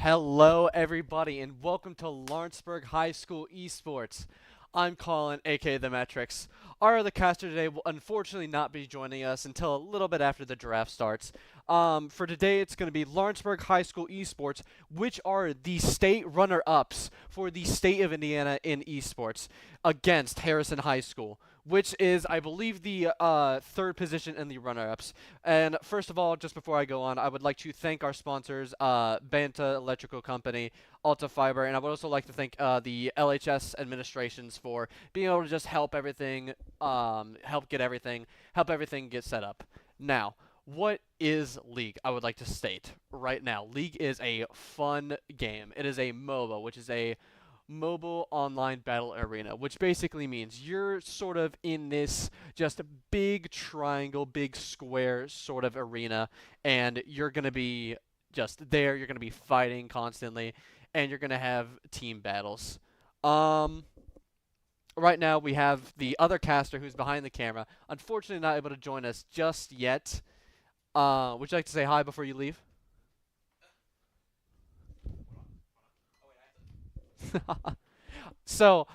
Hello, everybody, and welcome to Lawrenceburg High School Esports. I'm Colin, aka The Metrics. Our other caster today will unfortunately not be joining us until a little bit after the draft starts. For today, it's going to be Lawrenceburg High School Esports, which are the state runner-ups for the state of Indiana in esports against Harrison High School, which is, I believe, the third position in the runner-ups. And first of all, just before I go on, I would like to thank our sponsors, Banta Electrical Company, Alta Fiber, and I would also like to thank the LHS administrations for being able to just help everything, help everything get set up. Now, what is League? I would like to state right now, League is a fun game. It is a MOBA, which is a mobile online battle arena, which basically means you're sort of in this just big triangle, big square sort of arena, and you're going to be just there. You're going to be fighting constantly, and you're going to have team battles. Right now, we have the other caster who's behind the camera. Unfortunately, not able to join us just yet. Would you like to say hi before you leave? So,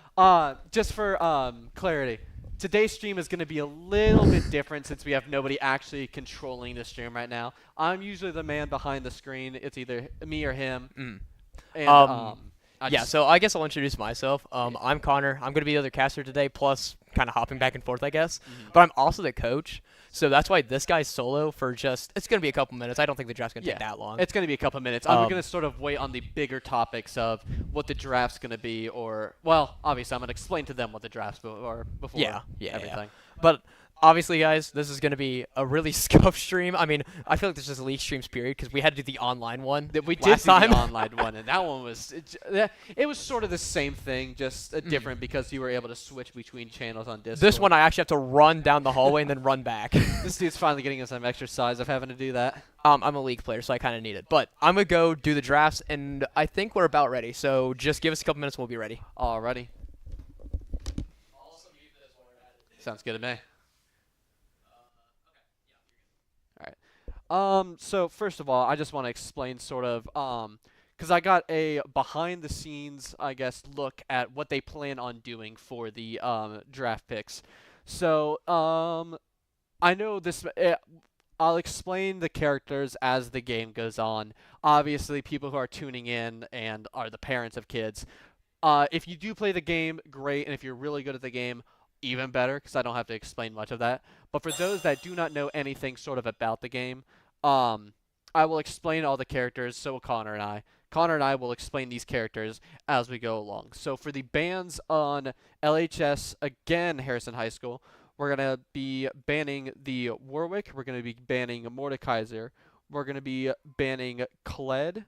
just for clarity, today's stream is going to be a little bit different since we have nobody actually controlling the stream right now. I'm usually the man behind the screen. It's either me or him. And Yeah, so I guess I'll introduce myself. I'm Connor. I'm going to be the other caster today, plus kind of hopping back and forth, I guess. But I'm also the coach, so that's why this guy's solo for just – it's going to be a couple minutes. I don't think the draft's going to take that long. It's going to be a couple minutes. I'm going to sort of wait on the bigger topics of what the draft's going to be or – well, obviously, I'm going to explain to them what the draft's before everything. But – obviously, guys, this is going to be a really scuffed stream. I mean, I feel like this is a league streams period because we had to do the online one We did last time. the online one, and that one was it was sort of the same thing, just different because you were able to switch between channels on Discord. This one, I actually have to run down the hallway and then run back. This dude's finally getting some exercise of having to do that. I'm a league player, so I kind of need it. But I'm going to go do the drafts, and I think we're about ready. So just give us a couple minutes and we'll be ready. Alrighty. Sounds good to me. So first of all, I just want to explain sort of, because I got a behind-the-scenes, I guess, look at what they plan on doing for the draft picks. So, I know this. I'll explain the characters as the game goes on. Obviously, people who are tuning in and are the parents of kids, if you do play the game, great, and if you're really good at the game, even better, because I don't have to explain much of that. But for those that do not know anything sort of about the game, I will explain all the characters, so will Connor and I. Connor and I will explain these characters as we go along. So for the bans on LHS, again, Harrison High School, we're going to be banning the Warwick. We're going to be banning Mordekaiser. We're going to be banning Kled.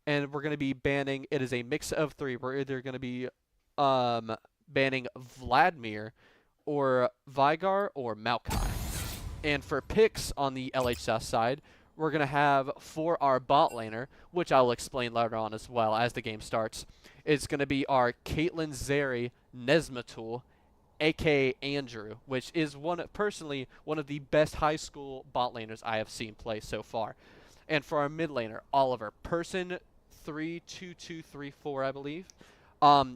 And we're going to be banning, it is a mix of three. We're either going to be banning Vladimir or Vigar or Maokai. And for picks on the LHS side, we're going to have for our bot laner, which I'll explain later on as well as the game starts, it's going to be our Caitlyn Zeri Nesmatul, aka Andrew, which is personally one of the best high school bot laners I have seen play so far. And for our mid laner, Oliver, person 32234, I believe.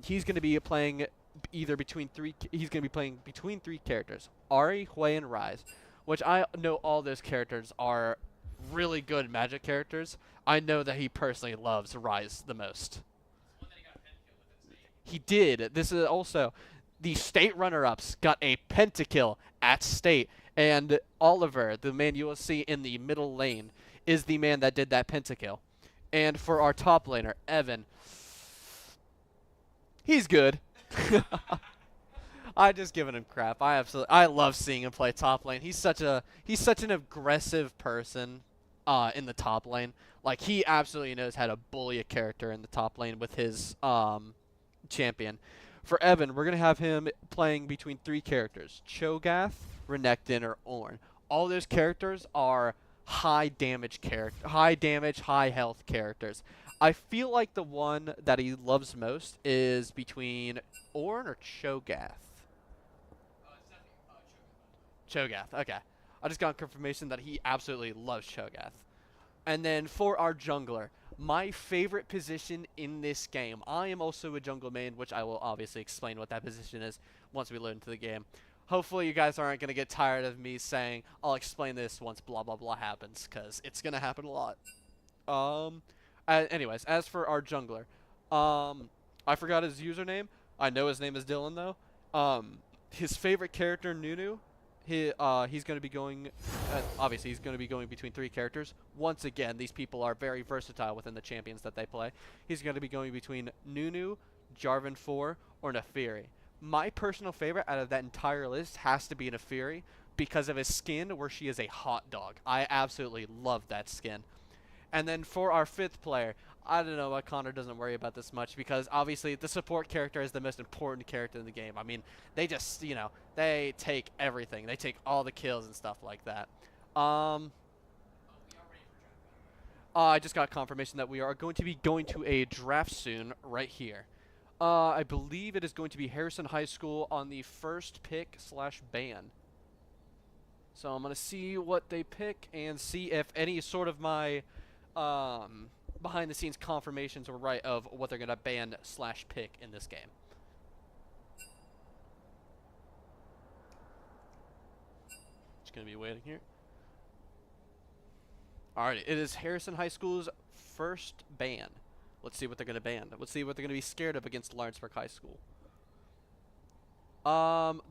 He's going to be playing between three characters, Ari, Hui, and Rise, which I know all those characters are really good Magic characters. I know that he personally loves Rise the most. He did. This is also the state runner-ups got a pentakill at state, and Oliver, the man you will see in the middle lane, is the man that did that pentakill. And for our top laner, Evan, he's good. I just giving him crap. I love seeing him play top lane. He's such an aggressive person in the top lane. Like, he absolutely knows how to bully a character in the top lane with his champion. For Evan, we're gonna have him playing between three characters: Cho'Gath, Renekton, or Ornn. All those characters are high damage, high health characters. I feel like the one that he loves most is between Ornn or Cho'Gath. Cho'Gath, okay. I just got confirmation that he absolutely loves Cho'Gath. And then for our jungler, my favorite position in this game. I am also a jungle main, which I will obviously explain what that position is once we load into the game. Hopefully you guys aren't going to get tired of me saying, I'll explain this once blah blah blah happens, because it's going to happen a lot. Um, Anyways, as for our jungler, I forgot his username. I know his name is Dylan though. His favorite character, Nunu. He's going to be going. Obviously, he's going to be going between 3 characters. Once again, these people are very versatile within the champions that they play. He's going to be going between Nunu, Jarvan 4, or Neferi. My personal favorite out of that entire list has to be Neferi because of his skin, where she is a hot dog. I absolutely love that skin. And then for our 5th player, I don't know why Connor doesn't worry about this much because obviously the support character is the most important character in the game. I mean, they just, they take everything. They take all the kills and stuff like that. I just got confirmation that we are going to be going to a draft soon right here. I believe it is going to be Harrison High School on the first pick / ban. So I'm going to see what they pick and see if any sort of my behind the scenes confirmations were right of what they're going to ban / pick in this game. Just going to be waiting here. Alright, it is Harrison High School's first ban. Let's see what they're going to ban. Let's see what they're going to be scared of against Lawrenceburg High School.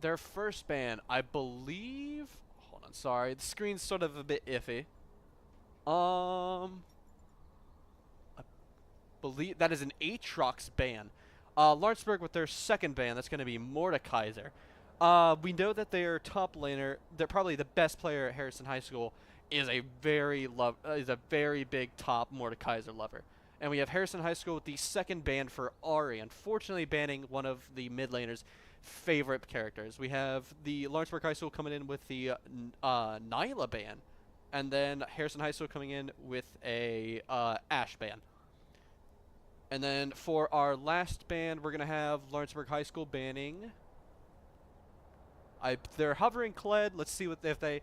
Their first ban, I believe... Hold on, sorry. The screen's sort of a bit iffy. I believe that is an Aatrox ban. Lawrenceburg with their second ban, that's going to be Mordekaiser. We know that their top laner, they're probably the best player at Harrison High School, is a very big top Mordekaiser lover. And we have Harrison High School with the second ban for Ari, unfortunately banning one of the mid laners' favorite characters. We have the Lawrenceburg High School coming in with the Nyla ban, and then Harrison High School coming in with a Ashe ban. And then for our last ban, we're going to have Lawrenceburg High School banning... they're hovering Kled. Let's see what if they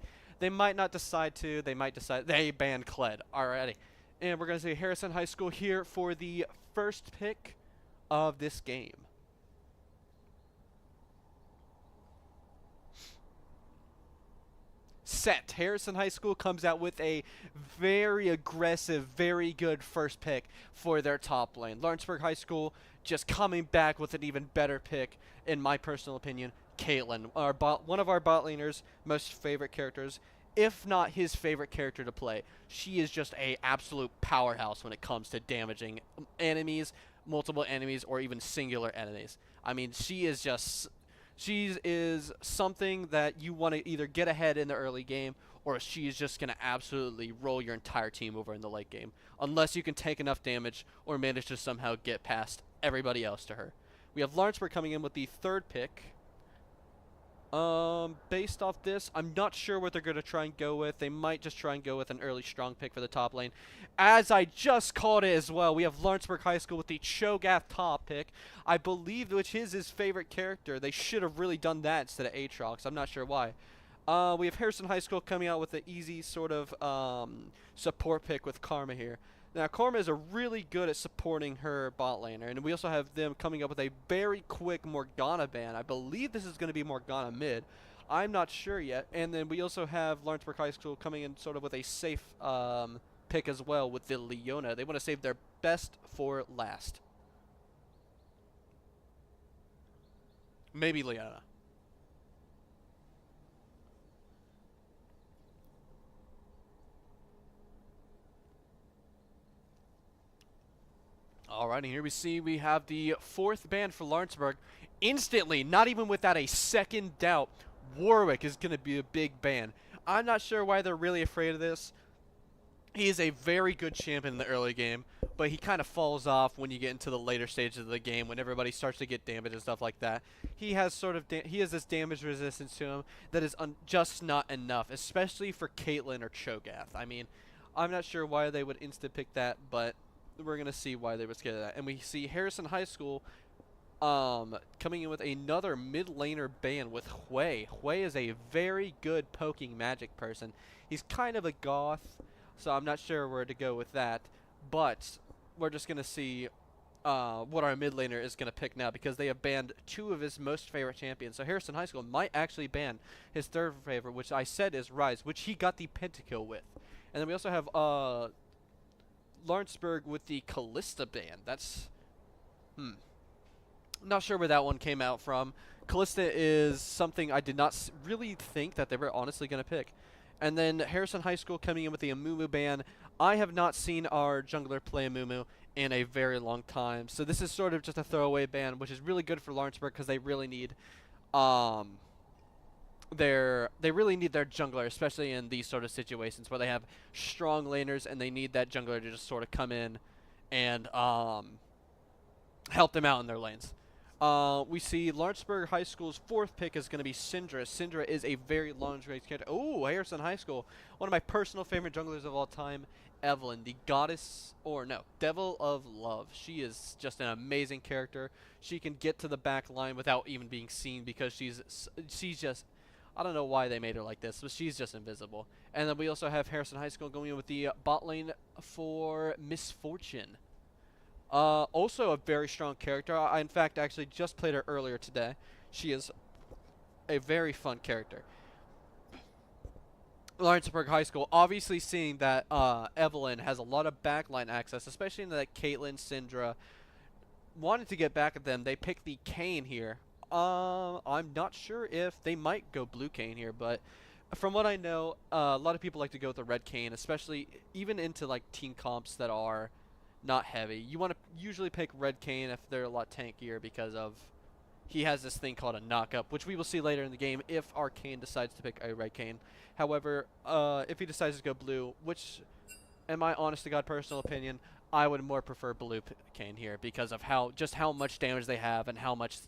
might not decide to. They might decide they ban Kled already. And we're going to say Harrison High School here for the first pick of this game. Set. Harrison High School comes out with a very aggressive, very good first pick for their top lane. Lawrenceburg High School just coming back with an even better pick, in my personal opinion. Caitlyn, one of our bot laners' most favorite characters, if not his favorite character to play. She is just a absolute powerhouse when it comes to damaging enemies, multiple enemies, or even singular enemies. I mean, she is something that you want to either get ahead in the early game, or she's just going to absolutely roll your entire team over in the late game, unless you can take enough damage or manage to somehow get past everybody else to her. We have Lawrenceburg coming in with the third pick. Based off this, I'm not sure what they're going to try and go with. They might just try and go with an early strong pick for the top lane. As I just called it as well, we have Lawrenceburg High School with the Cho'Gath top pick. I believe which is his favorite character. They should have really done that instead of Aatrox. I'm not sure why. We have Harrison High School coming out with the easy sort of support pick with Karma here. Now, Karma is really good at supporting her bot laner, and we also have them coming up with a very quick Morgana ban. I believe this is going to be Morgana mid. I'm not sure yet. And then we also have Lawrenceburg High School coming in sort of with a safe pick as well with the Leona. They want to save their best for last. Maybe Leona. Alright, and here we have the fourth ban for Lawrenceburg. Instantly, not even without a second doubt, Warwick is going to be a big ban. I'm not sure why they're really afraid of this. He is a very good champion in the early game, but he kind of falls off when you get into the later stages of the game, when everybody starts to get damage and stuff like that. He has this damage resistance to him that is just not enough, especially for Caitlyn or Cho'Gath. I mean, I'm not sure why they would instant pick that, but we're going to see why they were scared of that. And we see Harrison High School coming in with another mid laner ban with Hui. Hui is a very good poking magic person. He's kind of a goth. so I'm not sure where to go with that. But we're just going to see what our mid laner is going to pick now because they have banned 2 of his most favorite champions. So Harrison High School might actually ban his 3rd favorite, which I said is Rise, which he got the pentakill with. And then we also have Lawrenceburg with the Callista ban. That's not sure where that one came out from. Callista is something I did not really think that they were honestly going to pick. And then Harrison High School coming in with the Amumu ban. I have not seen our jungler play Amumu in a very long time. So this is sort of just a throwaway ban, which is really good for Lawrenceburg because they really need their jungler, especially in these sort of situations where they have strong laners and they need that jungler to just sort of come in and help them out in their lanes. We see Lawrenceburg High School's 4th pick is going to be Syndra. Syndra is a very long-range character. Oh, Harrison High School, one of my personal favorite junglers of all time, Evelyn, the goddess, or no, devil of love. She is just an amazing character. She can get to the back line without even being seen because she's just, I don't know why they made her like this, but she's just invisible. And then we also have Harrison High School going in with the bot lane for Misfortune. Also a very strong character. I, in fact, actually just played her earlier today. She is a very fun character. Lawrenceburg High School, obviously seeing that Evelyn has a lot of backline access, especially in that Caitlyn, Syndra. Wanted to get back at them. They picked the Kayn here. I'm not sure if they might go blue Kayn here, but from what I know, a lot of people like to go with the red Kayn, especially even into like team comps that are not heavy. You want to usually pick red Kayn if they're a lot tankier because of he has this thing called a knock-up, which we will see later in the game if our Kayn decides to pick a red Kayn. However, if he decides to go blue, which, in my honest-to-God personal opinion, I would more prefer blue Kayn here because of how much damage they have and how much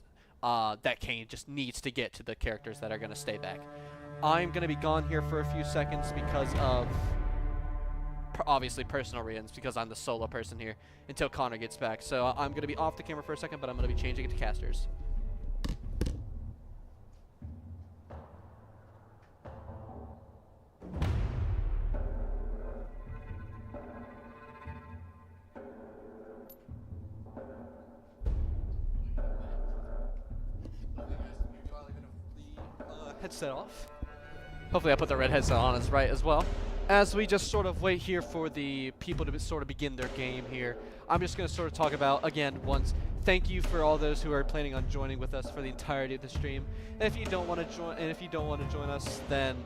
that Kayn just needs to get to the characters that are going to stay back. I'm going to be gone here for a few seconds because of obviously personal reasons, because I'm the solo person here until Connor gets back. So I'm going to be off the camera for a second, but I'm going to be changing it to casters. Headset off. Hopefully I put the red headset on as right as well. As we just sort of wait here for the people to sort of begin their game here, I'm just going to sort of talk about, again, once, thank you for all those who are planning on joining with us for the entirety of the stream. And if you don't want to join us, then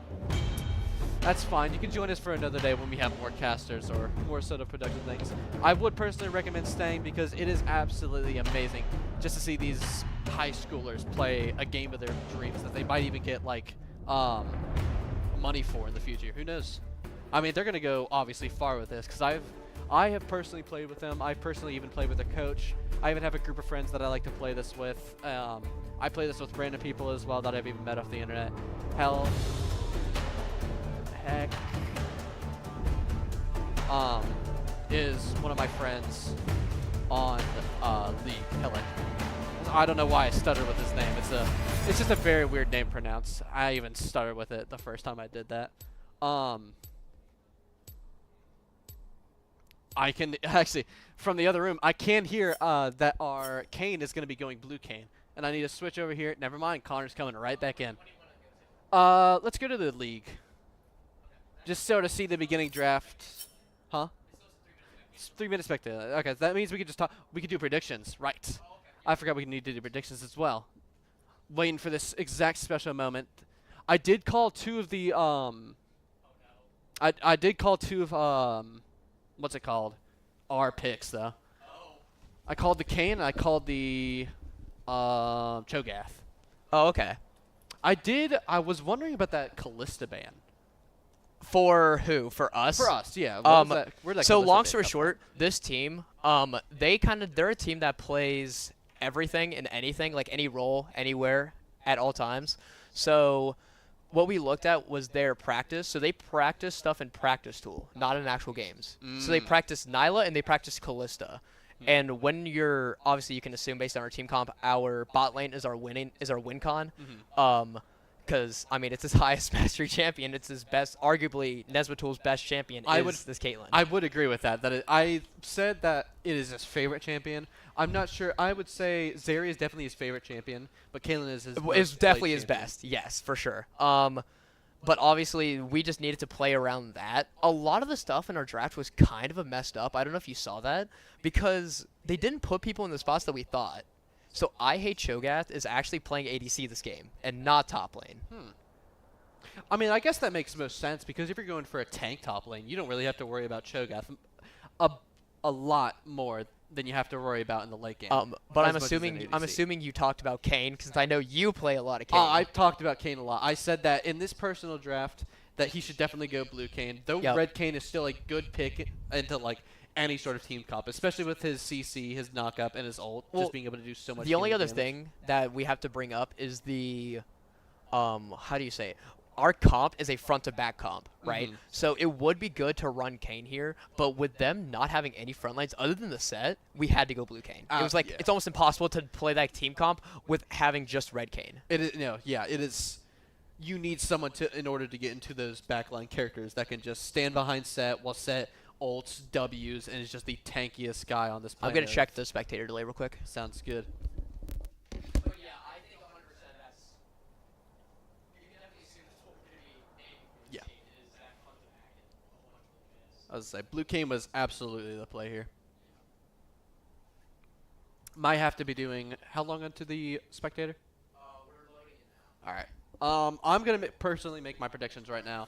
that's fine. You can join us for another day when we have more casters or more sort of productive things. I would personally recommend staying because it is absolutely amazing just to see these high schoolers play a game of their dreams that they might even get like money for in the future. Who knows? I mean, they're gonna go obviously far with this because I have personally played with them. I personally even played with their coach. I even have a group of friends that I like to play this with. I play this with random people as well that I've even met off the internet. Hell, heck, is one of my friends on League. Helen. I don't know why I stuttered with his name. It's just a very weird name to pronounce. I even stuttered with it the first time I did that. I can actually, from the other room, I can hear that our Kayn is going to be going blue Kayn. And I need to switch over here. Never mind, Connor's coming right back in. Let's go to the league. Just sort of see the beginning draft. Huh? It's 3 minutes back there. Okay, that means we could just talk. We could do predictions. Right. I forgot we need to do predictions as well. Waiting for this exact special moment. I did call 2 of the, I did call 2 of, what's it called? Our picks, though. I called the Kayn and I called the, Cho'Gath. Oh, okay. I was wondering about that Callista ban. For who? For us? For us, yeah. Where'd that so Callista long ban story come short, this team, they're a team that plays everything and anything, like any role, anywhere, at all times. So what we looked at was their practice. So they practice stuff in practice tool, not in actual games. So they practice Nyla and they practice Callista. And when you're, obviously you can assume based on our team comp, our bot lane is our win con. Because, I mean, it's his highest mastery champion. It's his best, arguably, Nesbatul's best champion is this Caitlyn. I would agree with that. I said that it is his favorite champion. I'm not sure. I would say Zeri is definitely his favorite champion, but Caitlyn is his Is definitely his champion. best. Yes, for sure. But obviously, we just needed to play around that. A lot of the stuff in our draft was kind of a messed up. I don't know if you saw that, because they didn't put people in the spots that we thought. So I Hate Cho'Gath is actually playing ADC this game and not top lane. I mean, I guess that makes most sense because if you're going for a tank top lane, you don't really have to worry about Cho'Gath a lot more than you have to worry about in the late game. But as much as an I'm ADC. assuming you talked about Kayn because I know you play a lot of Kayn. I've talked about Kayn a lot. I said that in this personal draft that he should definitely go blue Kayn, though Yep. red Kayn is still a good pick into like any sort of team comp, especially with his CC, his knockup, and his ult, Well, just being able to do so much. The only damage. other thing that we have to bring up is the, how do you say it? Our comp is a front to back comp, right? Mhm. So it would be good to run Kayn here, but with them not having any front lines other than the set, we had to go blue Kayn. It was like yeah. it's almost impossible to play that team comp with having just red Kayn. It is it is. You need someone in order to get into those backline characters that can just stand behind set while set ults, W's, and is just the tankiest guy on this I'm planet. gonna check the spectator delay real quick. Sounds good. But yeah, I think 100% that's. You can definitely assume that's what we're gonna be aiming for. Yeah. Is that front to back and a whole bunch of movements. I was gonna say blue Kayn was absolutely the play here. Might have to be doing how long onto the spectator? We're loading it now. All right. I'm gonna personally make my predictions right now.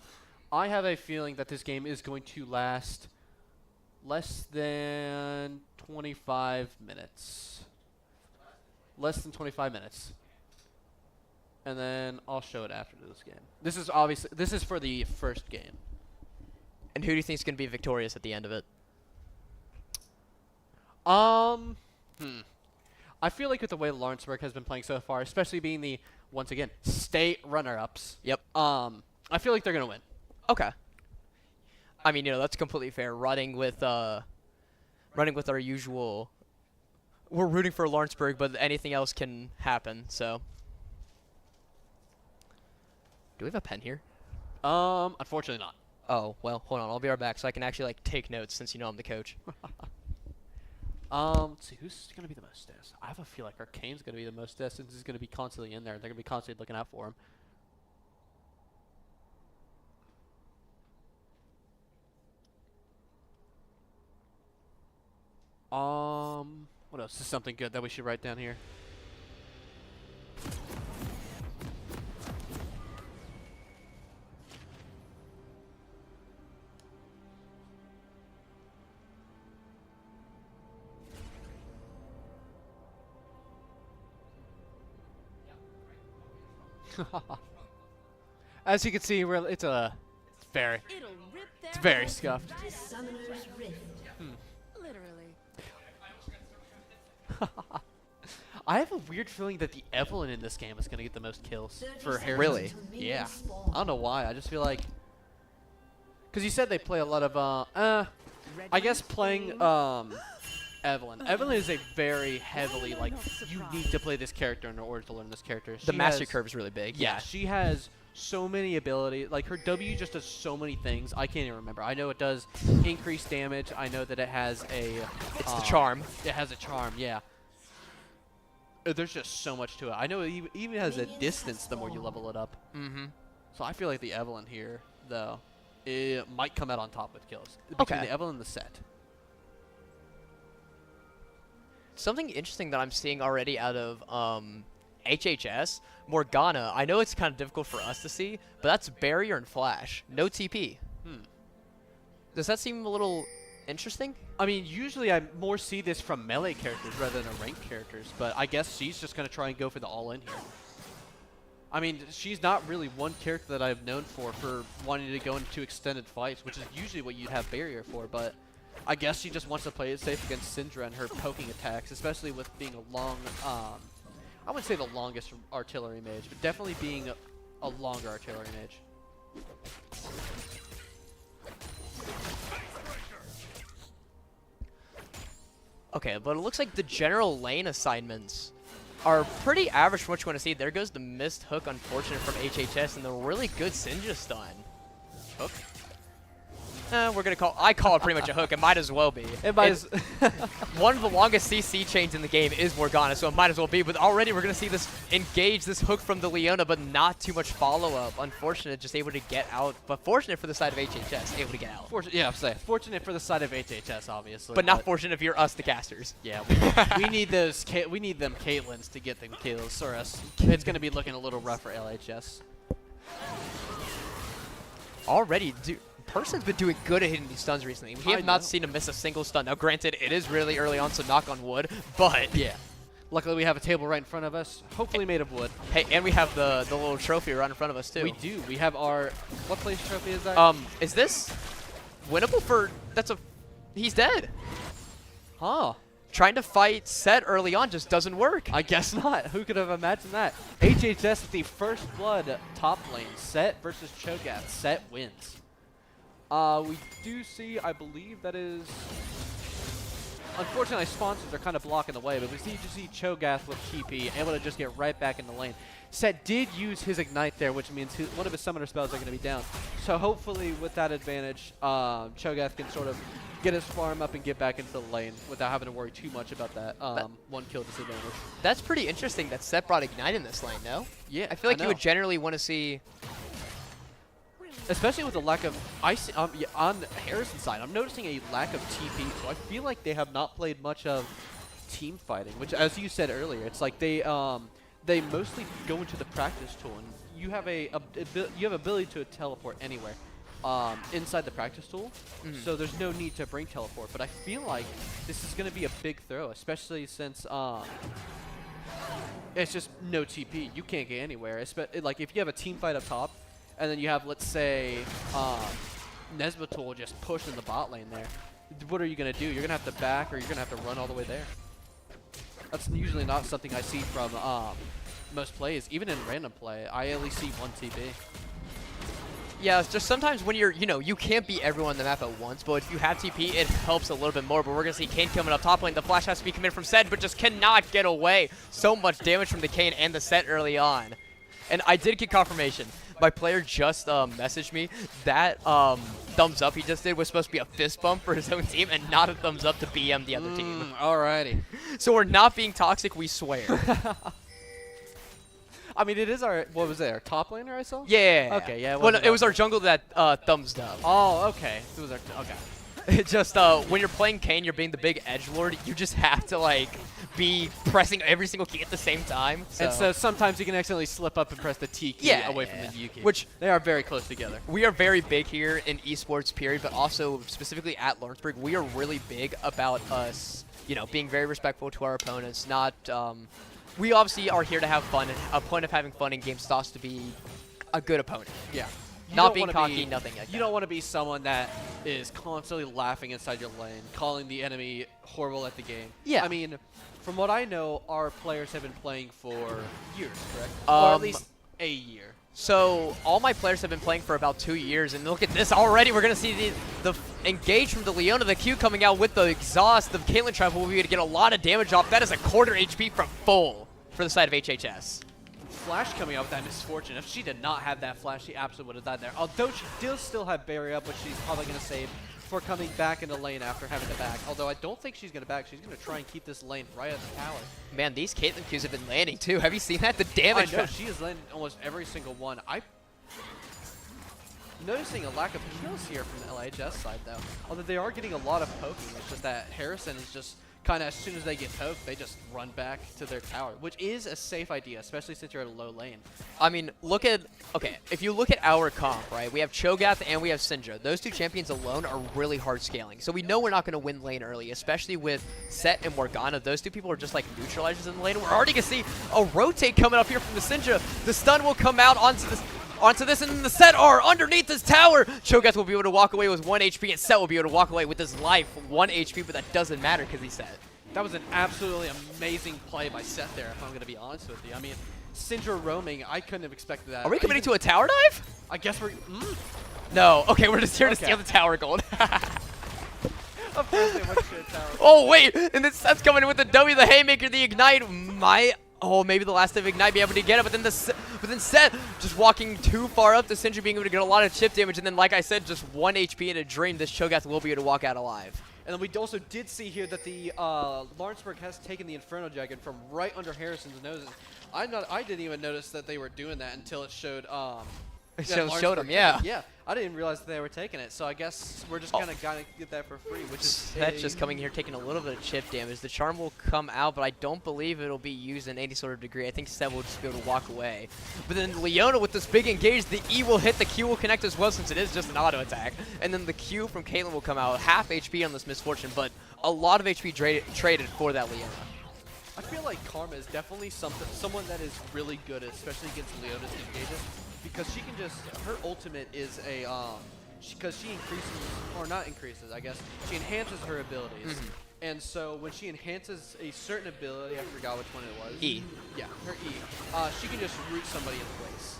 I have a feeling that this game is going to last less than 25 minutes. Less than 25 minutes. And then I'll show it after this game. This is for the first game. And who do you think is gonna be victorious at the end of it? I feel like with the way Lawrenceburg has been playing so far, especially being the once again state runner-ups. Yep. I feel like they're gonna win. Okay. I mean, that's completely fair. Running with our usual. We're rooting for Lawrenceburg, but anything else can happen. So. Do we have a pen here? Unfortunately not. Oh well, hold on. I'll be right back so I can actually like take notes since I'm the coach. Let's see who's gonna be the most stats. I have a feel like Arcane's gonna be the most stats since he's gonna be constantly in there. They're gonna be constantly looking out for him. What else is something good that we should write down here? As you can see, it's very scuffed. Summoner's Rift. Literally. I have a weird feeling that the Evelyn in this game is going to get the most kills for Harrison. Really? Yeah. I don't know why. I just feel like... Because you said they play a lot of... I guess playing Evelyn. Evelyn is a very heavily, like, you need to play this character in order to learn this character. The She mastery has- curve is really big. Yeah, she has so many abilities. Like, her W just does so many things. I can't even remember. I know it does increase damage. I know that it has a... It's the charm. It has a charm, yeah. There's just so much to it. I know it even has a distance the more you level it up. Mm-hmm. So I feel like the Evelyn here, though, it might come out on top with kills. Between Okay. the Evelyn and the set. Something interesting that I'm seeing already out of HHS, Morgana, I know it's kind of difficult for us to see, but that's barrier and flash. No TP. Does that seem a little interesting? I mean, usually I more see this from melee characters rather than ranked characters, but I guess she's just going to try and go for the all-in here. I mean, she's not really one character that I've known for wanting to go into extended fights, which is usually what you'd have barrier for, but I guess she just wants to play it safe against Syndra and her poking attacks, especially with being a long, I wouldn't say the longest artillery mage, but definitely being a longer artillery mage. Okay, but it looks like the general lane assignments are pretty average from what you want to see. There goes the missed hook, unfortunate from HHS, and the really good Sinja stun. Hook? We're gonna I call it pretty much a hook. It might as well be. It might as one of the longest CC chains in the game is Morgana, so it might as well be. But already we're gonna see this engage, this hook from the Leona, but not too much follow-up. Unfortunate, just able to get out. But fortunate for the side of HHS, able to get out. Yeah, I'm saying fortunate for the side of HHS, obviously. But not fortunate if you're us, the casters. Yeah, we need those. We need them Caitlyn's to get them kills, or else it's gonna be looking a little rough for LHS. Already, dude. Person's been doing good at hitting these stuns recently. We have not seen him miss a single stun. Now, granted, it is really early on, so knock on wood, but yeah. Luckily, we have a table right in front of us, hopefully made of wood. Hey, and we have the little trophy right in front of us, too. We do. We have our... What place trophy is that? Is this winnable for... He's dead. Huh. Trying to fight Set early on just doesn't work. I guess not. Who could have imagined that? HHS is the first blood top lane. Set versus Cho'Gath. Set wins. We do see, I believe that is... Unfortunately, sponsors are kind of blocking the way, but we see Cho'Gath with TP, able to just get right back in the lane. Set did use his Ignite there, which means one of his summoner spells are going to be down. So hopefully, with that advantage, Cho'Gath can sort of get his farm up and get back into the lane without having to worry too much about that one kill disadvantage. That's pretty interesting that Set brought Ignite in this lane, no? Yeah, I feel like you would generally want to see... Especially with the lack of ice on Harrison's side, I'm noticing a lack of TP. So I feel like they have not played much of team fighting, which, as you said earlier, it's like they mostly go into the practice tool, and you have ability to teleport anywhere inside the practice tool. So there's no need to bring teleport. But I feel like this is going to be a big throw, especially since it's just no TP. You can't get anywhere. Like if you have a team fight up top. And then you have, let's say, Nesbatul just pushing the bot lane there. What are you going to do? You're going to have to back, or you're going to have to run all the way there. That's usually not something I see from most plays. Even in random play, I at least see one TP. Yeah, it's just sometimes when you're, you can't beat everyone on the map at once, but if you have TP, it helps a little bit more. But we're going to see Kayn coming up top lane. The flash has to be committed from Set, but just cannot get away. So much damage from the Kayn and the Set early on. And I did get confirmation. My player just messaged me that thumbs up he just did was supposed to be a fist bump for his own team and not a thumbs up to BM the other team. Alrighty. So we're not being toxic, we swear. I mean, it is our, what was it, our top laner I saw? Yeah. Okay, yeah. Well, no, it was our jungle that thumbs up. Oh, okay. It was our, okay. It just, when you're playing Kayn, you're being the big edgelord, you just have to, like, be pressing every single key at the same time. And so sometimes you can accidentally slip up and press the T key away from the U key. Which they are very close together. We are very big here in esports, period, but also specifically at Lawrenceburg, we are really big about us, being very respectful to our opponents. Not, we obviously are here to have fun, and a point of having fun in games starts to be a good opponent. Yeah. Not being cocky, nothing like that. You don't want to be someone that is constantly laughing inside your lane, calling the enemy horrible at the game. Yeah. I mean, from what I know, our players have been playing for years, correct? Or at least a year. So all my players have been playing for about 2 years, and look at this already. We're going to see the engage from the Leona, the Q coming out with the exhaust. The Caitlyn Travel will be able to get a lot of damage off. That is a quarter HP from full for the side of HHS. Flash coming out with that misfortune. If she did not have that flash, she absolutely would have died there. Although she does still have barrier up, which she's probably going to save for coming back into lane after having to back. Although I don't think she's going to back. She's going to try and keep this lane right at the tower. Man, these Caitlyn Qs have been landing too. Have you seen that? The damage. I know, she has landed almost every single one. I'm noticing a lack of kills here from the LHS side, though. Although they are getting a lot of poking. It's just that Harrison is just kind of, as soon as they get poked, they just run back to their tower, which is a safe idea, especially since you're at a low lane. I mean, if you look at our comp, right, we have Cho'Gath and we have Syndra. Those two champions alone are really hard scaling. So we know we're not going to win lane early, especially with Set and Morgana. Those two people are just like neutralizers in the lane. We're already going to see a rotate coming up here from the Syndra. The stun will come out onto this, and then the Set are underneath this tower. Cho'Gath will be able to walk away with 1 HP, and Set will be able to walk away with his life, 1 HP, but that doesn't matter because he's Set. That was an absolutely amazing play by Set there, if I'm going to be honest with you. I mean, Syndra roaming, I couldn't have expected that. Are we committing to a tower dive? I guess we're... No. Okay, we're just here to steal the tower gold. Of course they went to a tower. Oh, wait. And then Set's coming in with the W, the Haymaker, the Ignite. Oh, maybe the last of Ignite be able to get it, but then Set just walking too far up to Syndra being able to get a lot of chip damage, and then like I said, just 1 HP in a dream, this Cho'Gath will be able to walk out alive. And then we also did see here that the Lawrenceburg has taken the Inferno Dragon from right under Harrison's noses. I didn't even notice that they were doing that until it showed Showed him, yeah. Yeah, I didn't realize that they were taking it. So I guess we're just kind of gonna get that for free, which is Set's just coming here taking a little bit of chip damage. The charm will come out, but I don't believe it'll be used in any sort of degree. I think Set will just be able to walk away. But then Leona with this big engage, the E will hit, the Q will connect as well since it is just an auto attack. And then the Q from Caitlyn will come out. Half HP on this Misfortune, but a lot of HP traded for that Leona. I feel like Karma is definitely someone that is really good, especially against Leona's engages, because she can just, her ultimate is a, because she increases, or not increases, I guess, she enhances her abilities. And so when she enhances a certain ability, I forgot which one it was. E. Yeah, her E. She can just root somebody in place.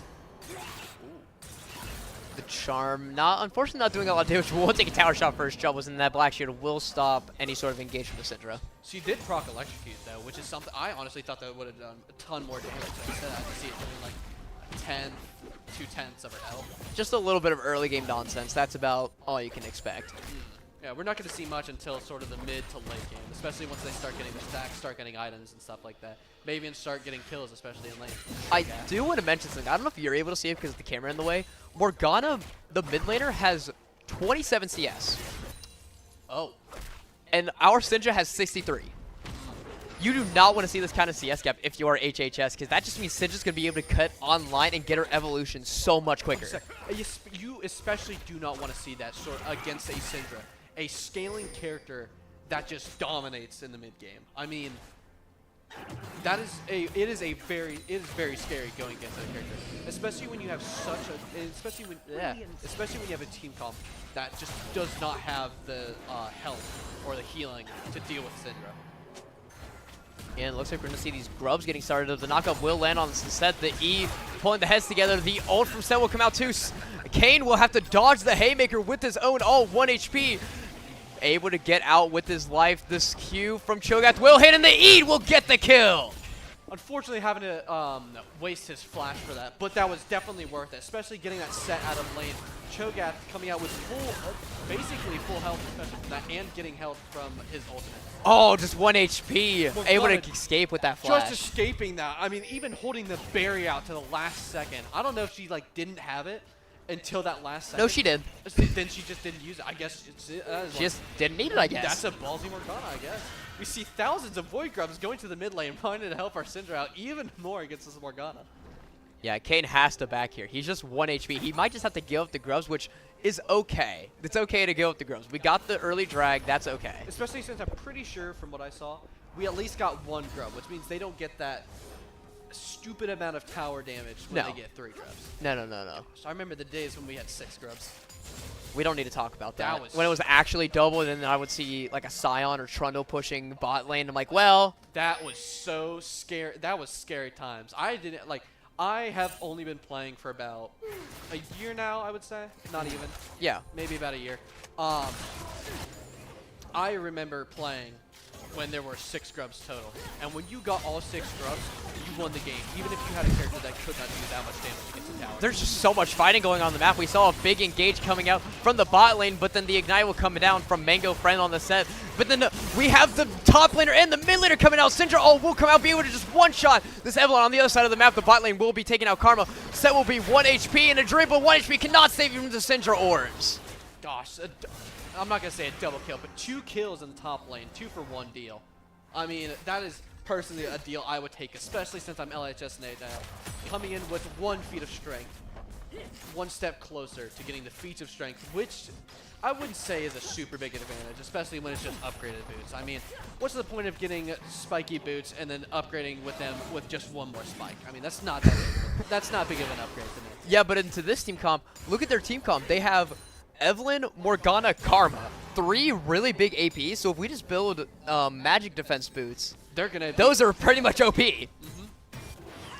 The charm, unfortunately not doing a lot of damage. We'll take a tower shot first. Troubles, and that Black Shield will stop any sort of engage from the Syndra. She did proc electrocute though, which is something I honestly thought that would have done a ton more damage. Instead, I could see it doing like 2/10 of her health. Just a little bit of early game nonsense. That's about all you can expect. Yeah, we're not going to see much until sort of the mid to late game, especially once they start getting the stacks, start getting items and stuff like that. Maybe even start getting kills, especially in lane. I do want to mention something. I don't know if you're able to see it because of the camera in the way. Morgana, the mid laner, has 27 CS. Oh. And our Syndra has 63. You do not want to see this kind of CS gap if you are HHS, because that just means Syndra's going to be able to cut online and get her evolution so much quicker. You especially do not want to see that sort against a Syndra, a scaling character that just dominates in the mid game. I mean, that is it is very scary going against that character, especially when you have especially when you have a team comp that just does not have the health or the healing to deal with Syndra. And it looks like we're going to see these grubs getting started. The knockup will land on Set. The E pulling the heads together. The ult from Set will come out too. Kane will have to dodge the Haymaker with his own all 1 HP. Able to get out with his life. This Q from Cho'Gath will hit, and the E will get the kill. Unfortunately, having to waste his flash for that, but that was definitely worth it, especially getting that Set out of lane. Cho'Gath coming out with basically full health, especially from that, and getting health from his ultimate. Oh, just 1 HP. Well, able to escape with that flash. Just escaping that. I mean, even holding the berry out to the last second. I don't know if she like didn't have it until that last second. No, she did. Then she just didn't use it. I guess she just didn't need it, I guess. That's a ballsy Morgana, I guess. We see thousands of Void Grubs going to the mid lane, wanting to help our Syndra out even more against this Morgana. Yeah, Kane has to back here. He's just 1 HP. He might just have to give up the grubs, which is okay. It's okay to give up the grubs. We got the early drag. That's okay. Especially since I'm pretty sure from what I saw, we at least got 1 grub, which means they don't get that stupid amount of tower damage when they get 3 grubs. No. So I remember the days when we had 6 grubs. We don't need to talk about that. Was when it was actually double, then I would see like a Scion or Trundle pushing bot lane. I'm like, well. That was so scary. That was scary times. I have only been playing for about a year now, I would say. Not even. Yeah. Maybe about a year. I remember playing when there were 6 grubs total. And when you got all 6 grubs, you won the game. Even if you had a character that could not do that much damage against the tower. There's just so much fighting going on the map. We saw a big engage coming out from the bot lane, but then the Ignite will come down from Mango Friend on the Set. But then we have the top laner and the mid laner coming out. Syndra will come out, be able to just one-shot this Evelyn on the other side of the map. The bot lane will be taking out Karma. Set will be 1 HP, and a dream, but 1 HP cannot save you from the Syndra orbs. Gosh, I'm not going to say a double kill, but 2 kills in the top lane, 2 for 1 deal. I mean, that is personally a deal I would take, especially since I'm LHS now. Coming in with 1 feat of strength, 1 step closer to getting the feats of strength, which I wouldn't say is a super big advantage, especially when it's just upgraded boots. I mean, what's the point of getting spiky boots and then upgrading with them with just 1 more spike? I mean, that's not that big. That's not big of an upgrade to me. Yeah, but into this team comp, look at their team comp. They have Evelyn, Morgana, Karma. 3 really big APs, so if we just build magic defense boots, they're gonna those are pretty much OP.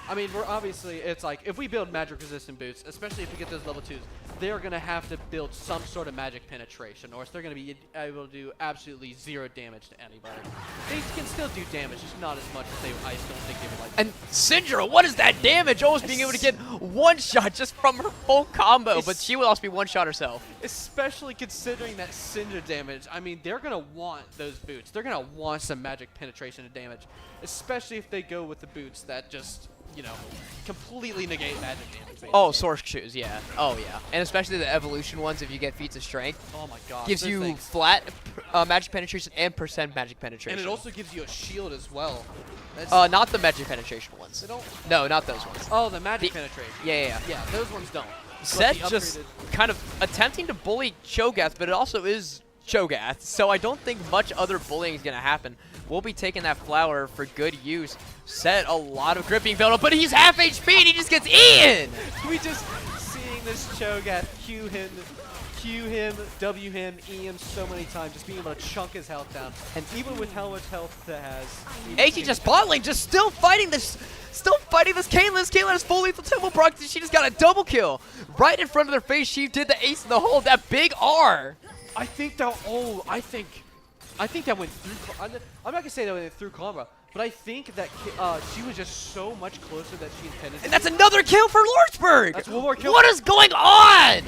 I mean, we're obviously, it's like, if we build magic resistant boots, especially if we get those level 2s, they're going to have to build some sort of magic penetration, or else they're going to be able to do absolutely 0 damage to anybody. They can still do damage, just not as much as I don't think they would like. And Syndra, what is that damage? Almost being able to get one shot just from her full combo, but she will also be one shot herself. Especially considering that Syndra damage. I mean, they're going to want those boots. They're going to want some magic penetration and damage, especially if they go with the boots that just, you know, completely negate magic damage. Basically. Oh, Source Shoes, yeah. Oh, yeah. And especially the evolution ones, if you get feats of strength. Oh my god. Gives you flat magic penetration and % magic penetration. And it also gives you a shield as well. Not the magic penetration ones. They don't? No, not those ones. Oh, the magic penetration. Yeah. Yeah, those ones don't. Zed just kind of attempting to bully Cho'Gath, but it also is Cho'Gath, so I don't think much other bullying is going to happen. We'll be taking that flower for good use. Zed, a lot of grip being built up, but he's half HP and he just gets eaten! We just seeing this Cho'Gath Q him, W him, E him so many times, just being able to chunk his health down. And even with how much health that has. HHS bot lane just still fighting this Caitlyn. Caitlyn is full lethal temple proc. She just got a double kill. Right in front of their face, she did the ace in the hole, that big R. I think that, I think that went through, I'm not going to say that went through combo, but I think that she was just so much closer than she intended to. And that's another kill for Lordsburg. That's one more kill. What is going on?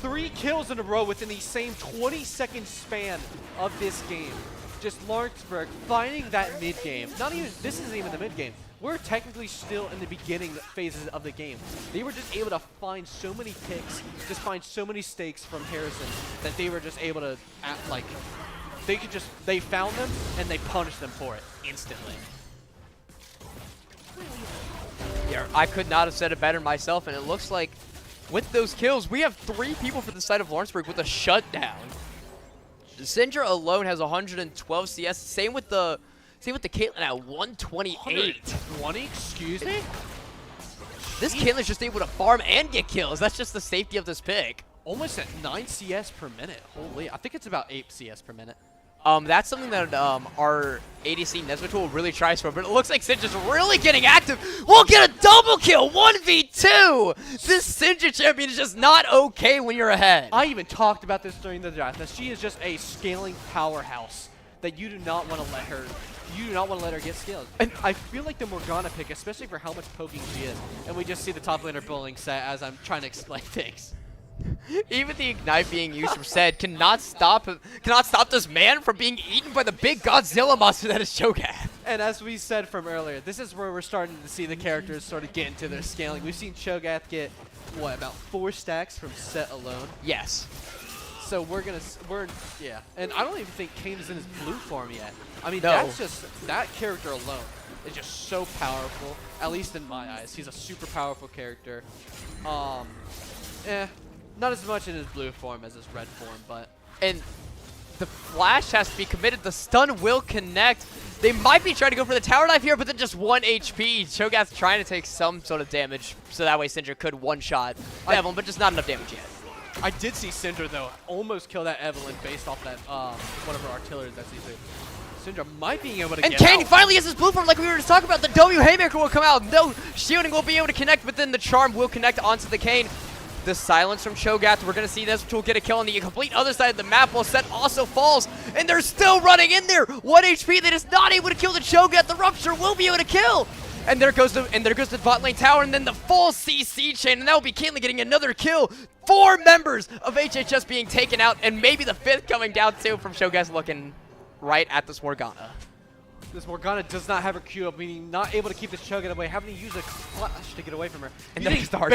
3 kills in a row within the same 20-second span of this game. Just Lawrenceburg finding that mid game. This isn't even the mid game. We're technically still in the beginning phases of the game. They were just able to find so many picks, just find so many stakes from Harrison that they were just able to act like they found them and they punished them for it instantly. Yeah, I could not have said it better myself, and it looks like with those kills, we have 3 people for the side of Lawrenceburg with a shutdown. Syndra alone has 112 CS. Same with the Caitlyn at 128. 120? Excuse me? This Caitlyn's just able to farm and get kills. That's just the safety of this pick. Almost at 9 CS per minute. Holy, I think it's about 8 CS per minute. That's something that our ADC Nesmatool really tries for, but it looks like Syndra's really getting active. We'll get a double kill, 1v2! This Syndra champion is just not okay when you're ahead. I even talked about this during the draft, that she is just a scaling powerhouse that you do not want to let her get scaled. And I feel like the Morgana pick, especially for how much poking she is, and we just see the top laner bullying set as I'm trying to explain things. Even the Ignite being used from Zed cannot stop this man from being eaten by the big Godzilla monster that is Cho'Gath. And as we said from earlier, this is where we're starting to see the characters sort of get into their scaling. We've seen Cho'Gath get, what, about 4 stacks from Set alone? Yes. So yeah. And I don't even think Kane is in his blue form yet. I mean, no. That's just, that character alone is just so powerful, at least in my eyes. He's a super powerful character. Not as much in his blue form as his red form, but... And the flash has to be committed. The stun will connect. They might be trying to go for the tower dive here, but then just 1 HP. Cho'Gath's trying to take some sort of damage, so that way Syndra could one-shot Evelyn, but just not enough damage yet. I did see Syndra, though, almost kill that Evelyn based off that one of her artilleries that C2. Syndra might be able to get Kane out. finally gets his blue form like we were just talking about. The W Haymaker will come out. No shielding will be able to connect, but then the charm will connect onto the Kane. The silence from Cho'Gath. We're going to see this tool get a kill on the complete other side of the map while Set also falls. And they're still running in there. 1 HP. That is not able to kill the Cho'Gath. The Rupture will be able to kill. And there goes the bot lane tower, and then the full CC chain, and that will be Caitlyn getting another kill. 4 members of HHS being taken out, and maybe the 5th coming down too from Cho'Gath looking right at this Morgana. This Morgana does not have her Q up, meaning not able to keep this Cho'Gath away, having to use a flash to get away from her. And Using there's the hard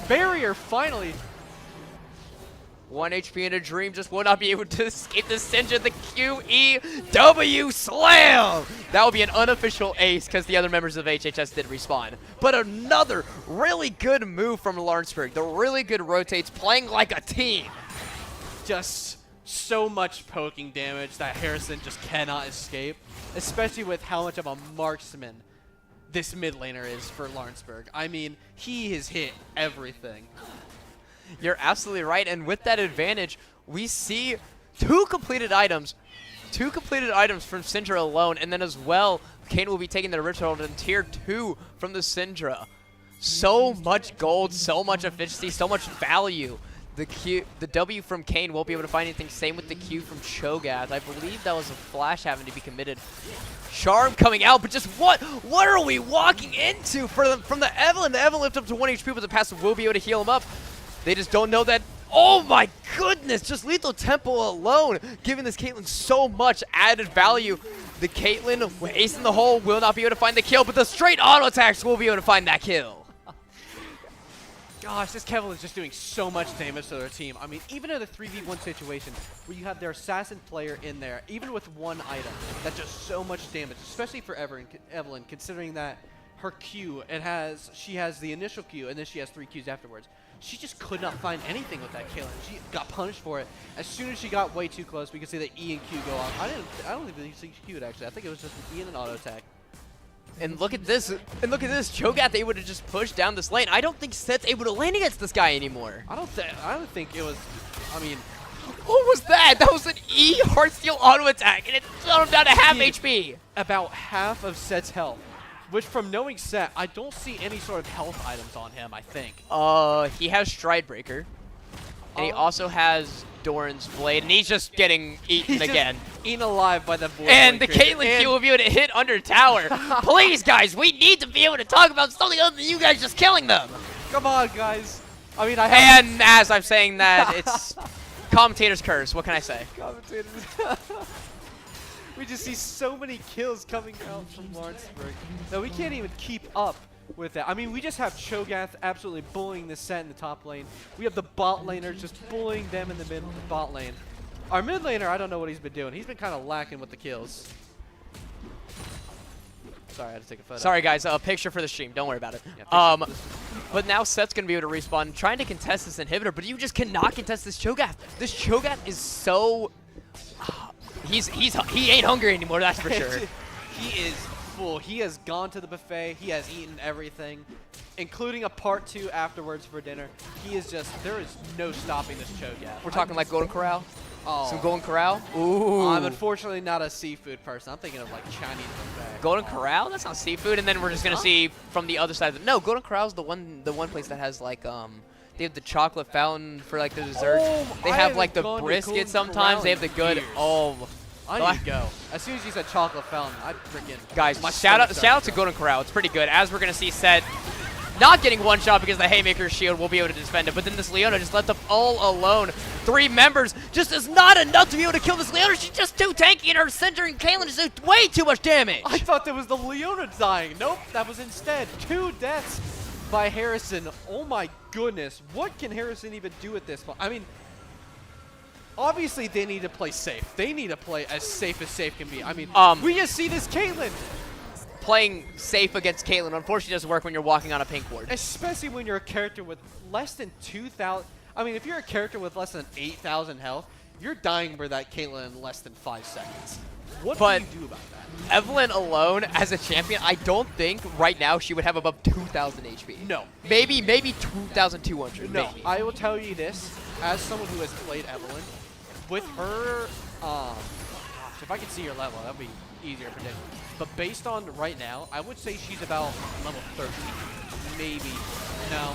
barrier finally. 1 HP in a dream just will not be able to escape the Syndra, the QEW slam! That will be an unofficial ace because the other members of HHS did respawn. But another really good move from Lawrenceburg. The really good rotates, playing like a team. Just so much poking damage that Harrison just cannot escape, especially with how much of a marksman this mid laner is for Lawrenceburg. I mean, he has hit everything. You're absolutely right, and with that advantage, we see 2 completed items 2 completed items from Syndra alone, and then as well, Kane will be taking the Richard in tier 2 from the Syndra. So much gold, so much efficiency, so much value. The W from Kane won't be able to find anything. Same with the Q from Cho'Gath. I believe that was a flash having to be committed. Charm coming out, but just what are we walking into from the Evelynn? The Evelynn lifted up to 1 HP, but the passive will be able to heal him up. They just don't know that. Oh my goodness, just Lethal Temple alone, giving this Caitlyn so much added value. The Caitlyn, ace in the hole, will not be able to find the kill, but the straight auto attacks will be able to find that kill. Gosh, this Kevin is just doing so much damage to their team. I mean, even in a 3v1 situation where you have their assassin player in there, even with one item, that does so much damage, especially for Evelynn, considering that her Q, she has the initial Q, and then she has 3 Qs afterwards. She just could not find anything with that Caitlyn. She got punished for it. As soon as she got way too close, we could see the E and Q go off. I don't even think she Q'd, actually. I think it was just an E and an auto attack. And look at this. Cho'Gath able to just push down this lane. I don't think Set's able to lane against this guy anymore. I don't think it was. I mean, what was that? That was an E Heartsteel auto attack, and it threw him down to half HP. About half of Set's health. Which, from knowing Set, I don't see any sort of health items on him, I think. He has Stridebreaker. And he also has Doran's Blade, and he's just getting eaten again. Eaten alive by the void. And the Caitlyn Q will be able to hit under tower. Please, guys, we need to be able to talk about something other than you guys just killing them. Come on, guys. I mean, And as I'm saying that, it's commentator's curse. What can I say? Commentators. We just see so many kills coming out from Lawrenceburg that we can't even keep up with that. I mean, we just have Cho'Gath absolutely bullying this set in the top lane. We have the bot laners just bullying them in the bot lane. Our mid laner, I don't know what he's been doing. He's been kind of lacking with the kills. Sorry, I had to take a photo. Sorry, guys. A picture for the stream. Don't worry about it. Yeah, but now Set's going to be able to respawn, trying to contest this inhibitor, but you just cannot contest this Cho'Gath. This Cho'Gath is so... he ain't hungry anymore, that's for sure. He is full. He has gone to the buffet. He has eaten everything, including a part 2 afterwards for dinner. He is just, there is no stopping this Cho'Gath. We're talking like Golden Corral? Oh. Some Golden Corral? Ooh. I'm unfortunately not a seafood person. I'm thinking of like Chinese buffet. Golden Corral? That's not seafood. And then we're just going to see from the other side of no, Golden Corral's the one place that has like, they have the chocolate fountain for like the dessert. They have like the brisket sometimes. They have the good, I need to go. As soon as you said chocolate fountain, I freaking... Guys, shout out to Golden Corral. It's pretty good. As we're going to see Set not getting one shot because the Haymaker's shield will be able to defend it. But then this Leona just left them all alone. 3 members just is not enough to be able to kill this Leona. She's just too tanky, and her center and Caitlyn is doing way too much damage. I thought that was the Leona dying. Nope, that was instead 2 deaths by Harrison. Oh my goodness. What can Harrison even do at this point? I mean... Obviously, they need to play safe. They need to play as safe can be. I mean, we just see this Caitlyn. Playing safe against Caitlyn, unfortunately, doesn't work when you're walking on a pink ward. Especially when you're a character with less than 2,000. I mean, if you're a character with less than 8,000 health, you're dying for that Caitlyn in less than 5 seconds. What do you do about that? Evelynn alone as a champion, I don't think right now she would have above 2,000 HP. No. Maybe 2,200. No, maybe. I will tell you this, as someone who has played Evelynn, with her, gosh, if I could see her level, that would be easier to predict. But based on right now, I would say she's about level 13, maybe. No.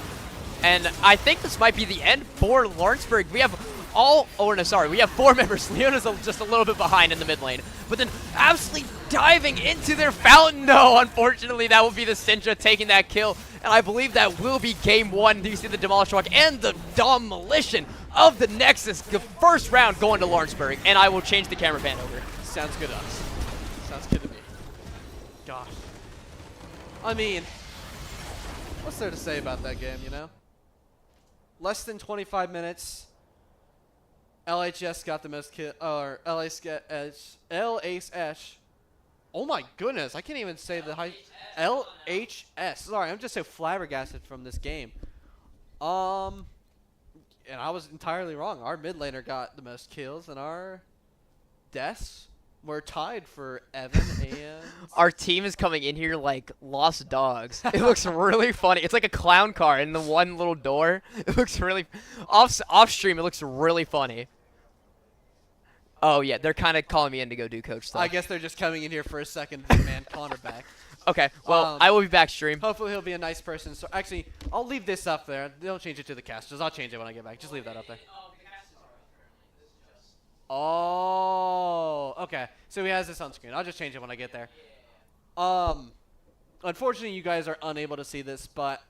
And I think this might be the end for Lawrenceburg. We have we have 4 members. Leona's just a little bit behind in the mid lane. But then absolutely diving into their fountain. No, unfortunately, that will be the Syndra taking that kill. And I believe that will be game 1. You see the Demolish Rock and the demolition of the Nexus. The first round going to Lawrenceburg. And I will change the camera pan over. Sounds good to us. Sounds good to me. Gosh. I mean, what's there to say about that game, you know? Less than 25 minutes. LHS got the most kill, or LHS. Oh my goodness, I can't even say the high. LHS. Sorry, I'm just so flabbergasted from this game. And I was entirely wrong. Our mid laner got the most kills, and our deaths were tied for Evan and... Our team is coming in here like lost dogs. It looks really funny. It's like a clown car in the one little door. It looks really... Off stream, it looks really funny. Oh yeah, they're kind of calling me in to go do coach stuff. I guess they're just coming in here for a second to demand Connor back. Okay, well, I will be back stream. Hopefully he'll be a nice person. So actually, I'll leave this up there. Don't change it to the casters. I'll change it when I get back. Just leave that up there. Oh, okay. So he has this on screen. I'll just change it when I get there. Unfortunately, you guys are unable to see this, but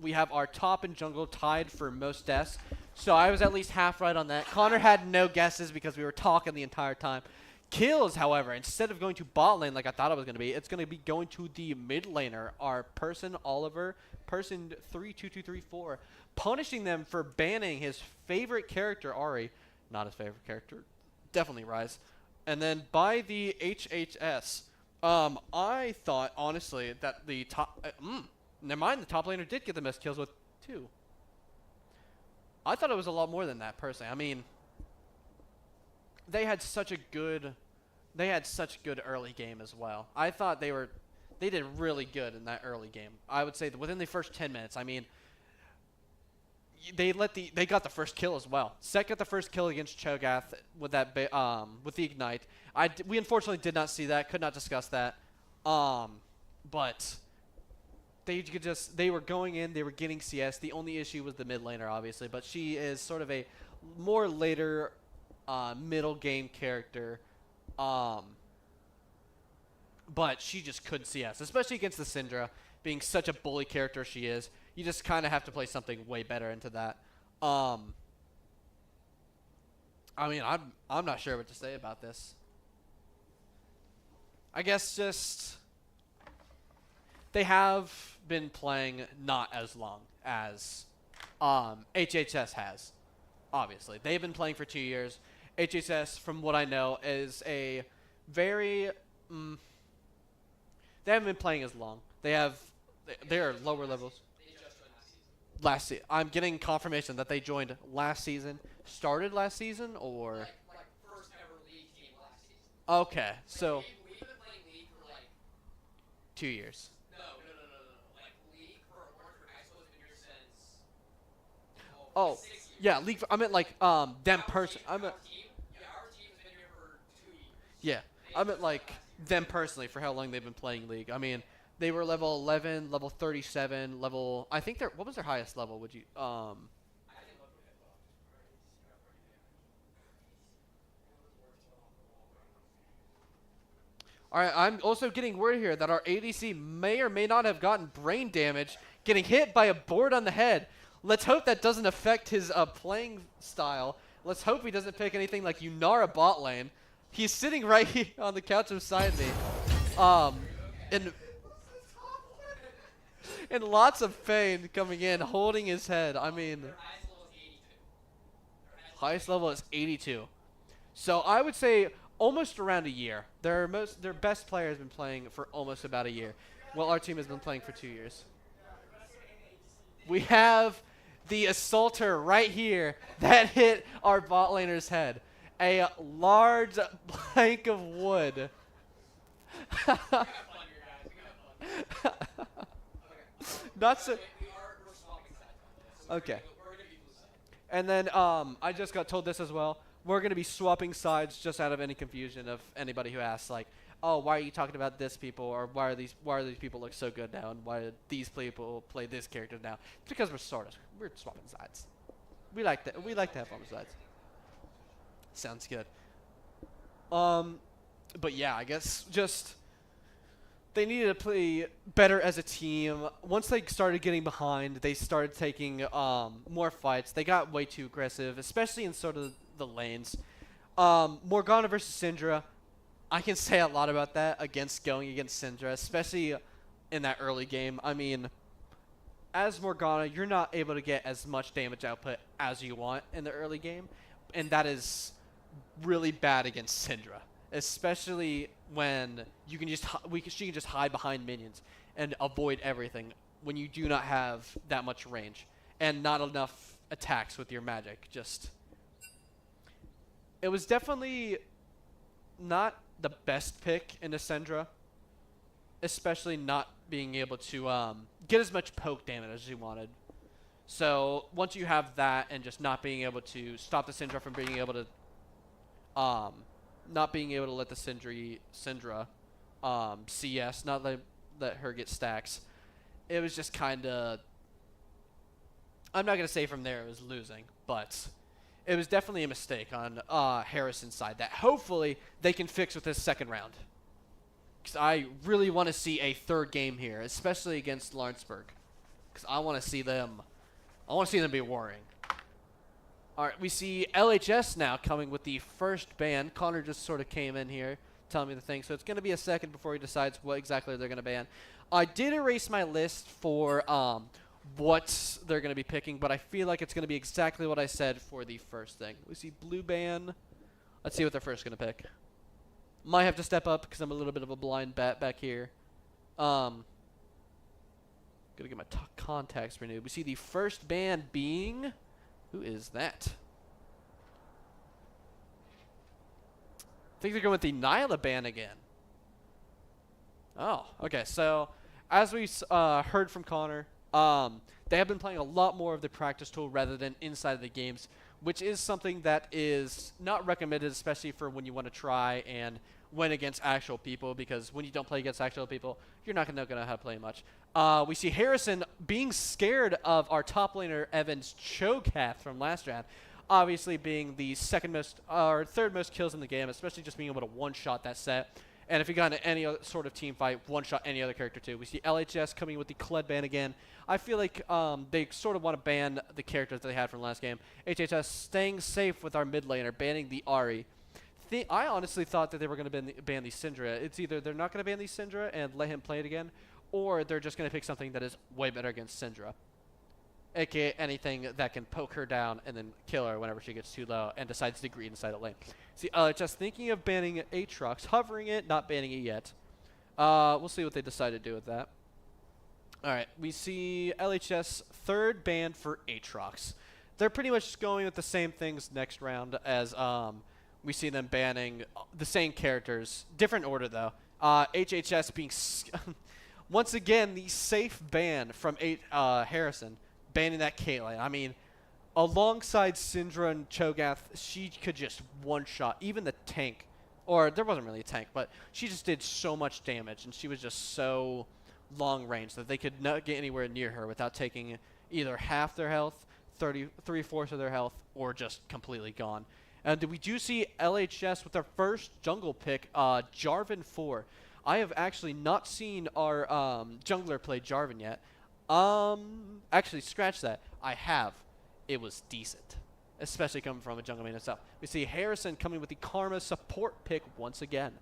we have our top and jungle tied for most deaths. So I was at least half right on that. Connor had no guesses because we were talking the entire time. Kills, however, instead of going to bot lane like I thought it was going to be, it's going to be going to the mid laner, our person Oliver, person 32234, punishing them for banning his favorite character, Ari. Not his favorite character. Definitely Rise. And then by the HHS. I thought, honestly, that the top... never mind, the top laner did get the most kills with 2. I thought it was a lot more than that, personally. I mean, they had such a good early game as well. I thought they did really good in that early game. I would say that within the first 10 minutes, I mean, they got the first kill as well. Set got the first kill against Cho'Gath with that with the ignite. We unfortunately did not see that, could not discuss that. But they were going in, they were getting CS. The only issue was the mid laner, obviously, but she is sort of a more later middle game character. But she just couldn't CS, especially against the Syndra, being such a bully character she is. You just kind of have to play something way better into that. I mean, I'm not sure what to say about this. I guess just they have been playing not as long as HHS has. Obviously, they've been playing for 2 years. HHS, from what I know, is a very they haven't been playing as long. They're lower levels. Last season. I'm getting confirmation that they joined last season. Started last season, or Like first ever league game last season. okay, so We've been playing league for like 2 years. no. Like league for Orange High School has been here since Oh, 6 years. yeah, league. I meant like them person. I meant Our team has been here for 2 years. yeah. I meant like them personally for how long they've been playing league. I mean, they were level 11, level 37, level. I think what was their highest level? Would you All right, I'm also getting word here that our ADC may or may not have gotten brain damage, getting hit by a board on the head. Let's hope that doesn't affect his playing style. Let's hope he doesn't pick anything like Yunara bot lane. He's sitting right here on the couch beside me. And lots of pain coming in, holding his head. I mean, highest level is 82. So I would say almost around a year. Their best player has been playing for almost about a year. Well, our team has been playing for 2 years. We have the assaulter right here that hit our bot laner's head. A large plank of wood. Not so. Okay. And then I just got told this as well. We're going to be swapping sides just out of any confusion of anybody who asks, like, oh, why are you talking about this people, or why are these people look so good now, and why do these people play this character now? It's because we're swapping sides. We like to have fun with sides. Sounds good. But yeah, I guess just they needed to play better as a team. Once they started getting behind, they started taking more fights. They got way too aggressive, especially in sort of the lanes. Morgana versus Syndra, I can say a lot about that going against Syndra, especially in that early game. I mean, as Morgana, you're not able to get as much damage output as you want in the early game, and that is really bad against Syndra, especially when she can just hide behind minions and avoid everything when you do not have that much range and not enough attacks with your magic. It was definitely not the best pick into Syndra, especially not being able to get as much poke damage as you wanted. So once you have that and just not being able to stop the Syndra from being able to not being able to let the Syndra CS, not let her get stacks. It was just kind of, I'm not going to say from there it was losing, but it was definitely a mistake on Harrison's side that hopefully they can fix with this second round. Because I really want to see a third game here, especially against Lawrenceburg. Because I want to see them be warring. All right, we see LHS now coming with the first ban. Connor just sort of came in here telling me the thing, so it's going to be a second before he decides what exactly they're going to ban. I did erase my list for what they're going to be picking, but I feel like it's going to be exactly what I said for the first thing. We see blue ban. Let's see what they're first going to pick. Might have to step up because I'm a little bit of a blind bat back here. Gonna get my contacts renewed. We see the first ban being, who is that? I think they're going with the Nyla ban again. Oh, okay. So as we heard from Connor, they have been playing a lot more of the practice tool rather than inside of the games, which is something that is not recommended, especially for when you want to try and win against actual people, because when you don't play against actual people, you're not going to know how to play much. We see Harrison being scared of our top laner, Evan's Cho'Gath from last round, obviously being the second most or third most kills in the game, especially just being able to one-shot that set. And if you got into any other sort of team fight, one-shot any other character too. We see LHS coming with the Kled ban again. I feel like they sort of want to ban the characters that they had from last game. IHSEN staying safe with our mid laner, banning the Ahri. I honestly thought that they were going to ban the Syndra. It's either they're not going to ban the Syndra and let him play it again, or they're just going to pick something that is way better against Syndra. AKA anything that can poke her down and then kill her whenever she gets too low and decides to greed inside the lane. See, just thinking of banning Aatrox, hovering it, not banning it yet. We'll see what they decide to do with that. All right, we see LHS third ban for Aatrox. They're pretty much going with the same things next round as we see them banning the same characters. Different order, though. HHS being once again the safe ban from Harrison, banning that Caitlyn. I mean, alongside Syndra and Cho'Gath, she could just one-shot. Even the tank, or there wasn't really a tank, but she just did so much damage, and she was just so long range that they could not get anywhere near her without taking either half their health, 3/4 of their health, or just completely gone. And we do see LHS with their first jungle pick, Jarvan 4. I have actually not seen our jungler play Jarvan yet. Actually, scratch that. I have. It was decent, especially coming from a jungle main itself. We see Harrison coming with the Karma support pick once again.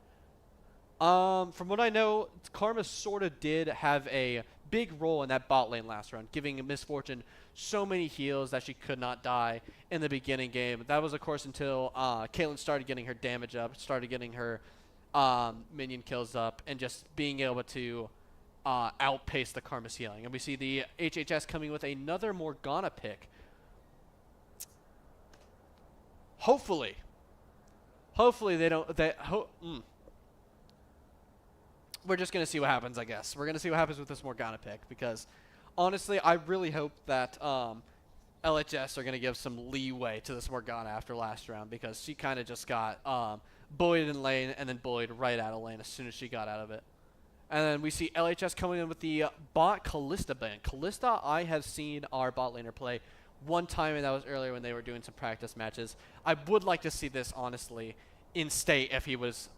From what I know, Karma sort of did have a big role in that bot lane last round, giving Miss Fortune so many heals that she could not die in the beginning game. That was, of course, until Caitlyn started getting her damage up, started getting her minion kills up, and just being able to outpace the Karma's healing. And we see the HHS coming with another Morgana pick. Hopefully they don't. We're just going to see what happens, I guess. We're going to see what happens with this Morgana pick, because honestly, I really hope that LHS are going to give some leeway to this Morgana after last round, because she kind of just got bullied in lane and then bullied right out of lane as soon as she got out of it. And then we see LHS coming in with the bot Kalista ban. Kalista, I have seen our bot laner play one time, and that was earlier when they were doing some practice matches. I would like to see this, honestly, in state if he was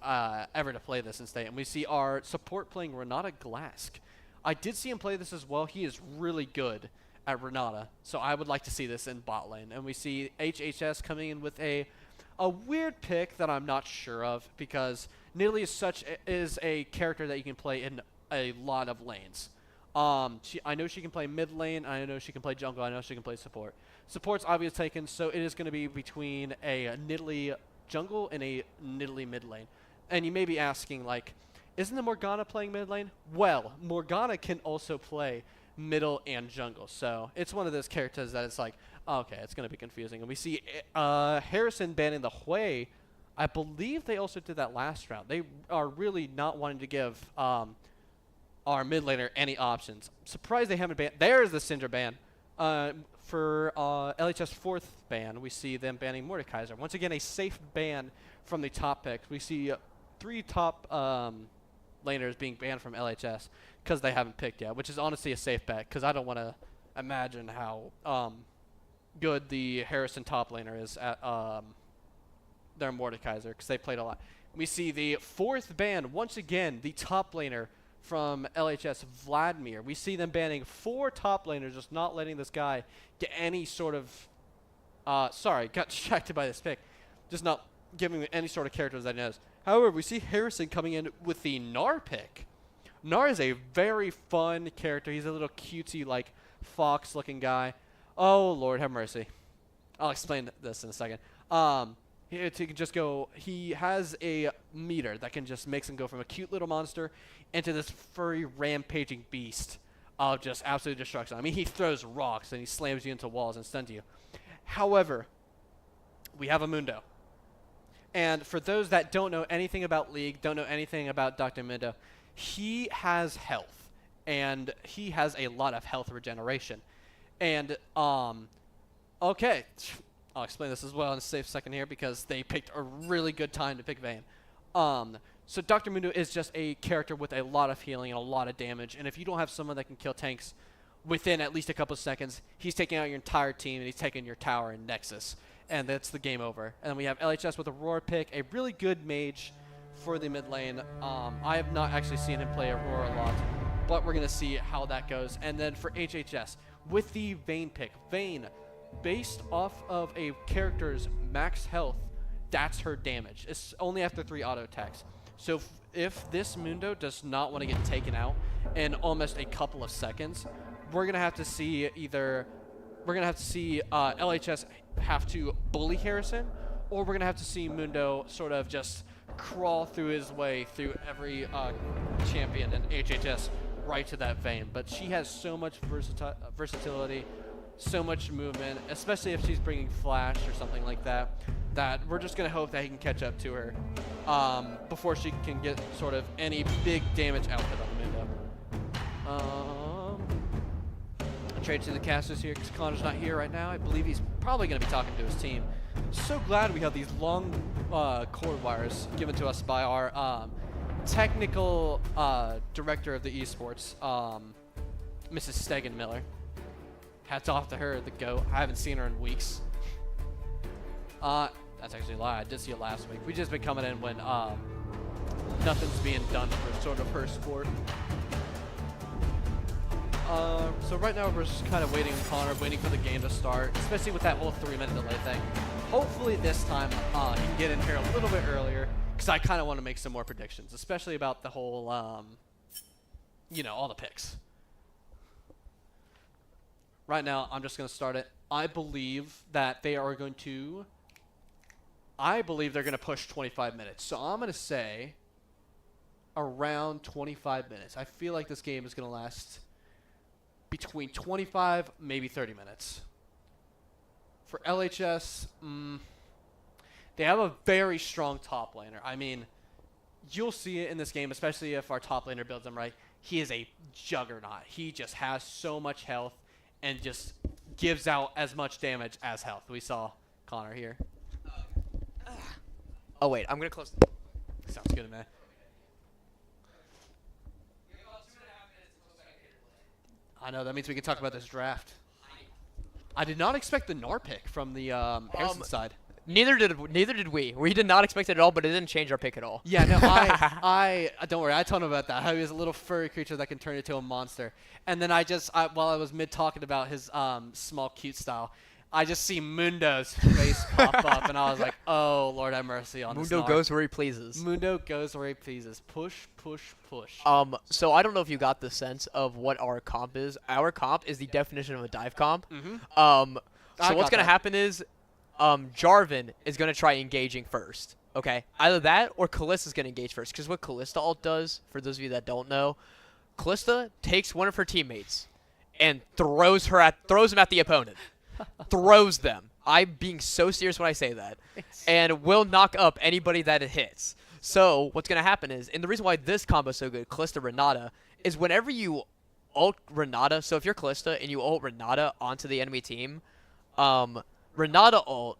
ever to play this in state. And we see our support playing Renata Glask. I did see him play this as well. He is really good at Renata, so I would like to see this in bot lane. And we see HHS coming in with a weird pick that I'm not sure of, because Nidalee is a character that you can play in a lot of lanes. I know she can play mid lane, I know she can play jungle, I know she can play support. Support's obviously taken, so it is going to be between a Nidalee jungle and a Nidalee mid lane. And you may be asking, like, isn't the Morgana playing mid lane? Well, Morgana can also play middle and jungle, so it's one of those characters that it's like, okay, it's going to be confusing. And we see Harrison banning the Hui. I believe they also did that last round. They are really not wanting to give our mid laner any options. Surprised they haven't banned. There's the Syndra ban. for LHS 4th ban, we see them banning Mordekaiser. Once again, a safe ban from the top picks. We see 3 top laners being banned from LHS because they haven't picked yet, which is honestly a safe bet because I don't want to imagine how good the Harrison top laner is at their Mordekaiser because they played a lot. We see the 4th ban, once again, the top laner from LHS, Vladimir. We see them banning 4 top laners, just not letting this guy get any sort of sorry, got distracted by this pick. Just not giving him any sort of characters that he knows. However, we see Harrison coming in with the Gnar pick. Gnar is a very fun character. He's a little cutesy, like, fox-looking guy. Oh, Lord, have mercy. I'll explain this in a second. He can just go. He has a meter that can just makes him go from a cute little monster into this furry, rampaging beast of just absolute destruction. I mean, he throws rocks and he slams you into walls and stuns you. However, we have a Mundo. And for those that don't know anything about League, don't know anything about Dr. Mundo, he has health. And he has a lot of health regeneration. And, okay. I'll explain this as well in a safe second here because they picked a really good time to pick Vayne. So Dr. Mundo is just a character with a lot of healing and a lot of damage. And if you don't have someone that can kill tanks within at least a couple of seconds, he's taking out your entire team and he's taking your tower and Nexus. And that's the game over. And then we have LHS with a Roar pick, a really good mage for the mid lane. I have not actually seen him play Aurora a lot, but we're going to see how that goes. And then for HHS, with the Vayne pick, Vayne, based off of a character's max health, that's her damage. It's only after 3 auto attacks. So if this Mundo does not want to get taken out in almost a couple of seconds, we're going to have to see LHS have to bully Harrison, or we're going to have to see Mundo sort of just crawl through his way through every champion in HHS right to that Vayne. But she has so much versatility, so much movement, especially if she's bringing Flash or something like that, that we're just going to hope that he can catch up to her before she can get sort of any big damage output on Mundo. Trade to the casters here because Connor's not here right now. I believe he's probably going to be talking to his team. So glad we have these long cord wires given to us by our technical director of the esports, Mrs. Stegan Miller. Hats off to her, the GOAT. I haven't seen her in weeks. That's actually a lie. I did see it last week. We just been coming in when nothing's being done for sort of her sport. So right now we're just kind of waiting on Connor, waiting for the game to start, especially with that whole 3-minute delay thing. Hopefully this time he can get in here a little bit earlier because I kind of want to make some more predictions, especially about the whole, you know, all the picks. Right now, I'm just going to start it. I believe that they are going to... I believe they're going to push 25 minutes. So I'm going to say around 25 minutes. I feel like this game is going to last between 25, maybe 30 minutes. For LHS, they have a very strong top laner. I mean, you'll see it in this game, especially if our top laner builds him right. He is a juggernaut. He just has so much health and just gives out as much damage as health. We saw Connor here. Oh, wait. I'm going to close. Sounds good, man. I know. That means we can talk about this draft. I did not expect the Gnar pick from the Harrison side. Neither did we. We did not expect it at all, but it didn't change our pick at all. Yeah, no, I don't worry. I told him about that. How he was a little furry creature that can turn into a monster. And then while I was mid talking about his small cute style, I just see Mundo's face pop up, and I was like, oh, Lord have mercy on this Mundo Gnar. goes where he pleases. Mundo goes where he pleases. Push, push, push. So I don't know if you got the sense of what our comp is. Our comp is the definition of a dive comp. So what's going to happen is Jarvan is going to try engaging first. Okay? Either that or Kallista's going to engage first. Because what Kallista ult does, for those of you that don't know, Kallista takes one of her teammates and throws him at the opponent. Throws them. I'm being so serious when I say that. And will knock up anybody that it hits. So what's going to happen is, and the reason why this combo is so good, Callista Renata, is whenever you ult Renata. So if you're Callista and you ult Renata onto the enemy team, Renata ult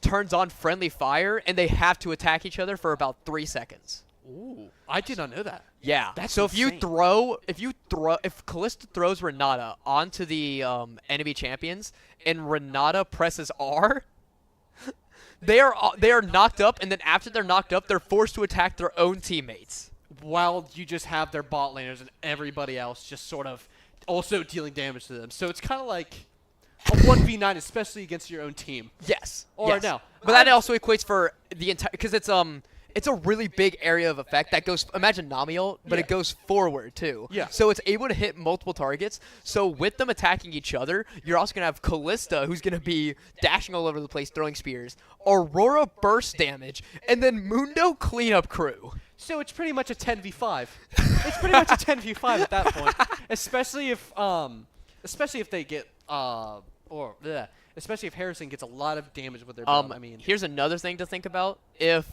turns on friendly fire, and they have to attack each other for about 3 seconds. Ooh, I did not know that. Yeah. That's so insane. if Callista throws Renata onto the enemy champions and Renata presses R, they are knocked up, and then after they're knocked up, they're forced to attack their own teammates. While you just have their bot laners and everybody else just sort of also dealing damage to them. So it's kind of like a 1v9, especially against your own team. Yes. Or yes. no. But that also equates for the entire, because it's a really big area of effect that goes, imagine Namiel, but it goes forward too. Yeah. So it's able to hit multiple targets. So with them attacking each other, you're also going to have Callista, who's going to be dashing all over the place, throwing spears, Aurora burst damage, and then Mundo cleanup crew. So it's pretty much a 10v5. It's pretty much a 10v5 at that point, especially if they get especially if Harrison gets a lot of damage with their build. I mean, here's another thing to think about. If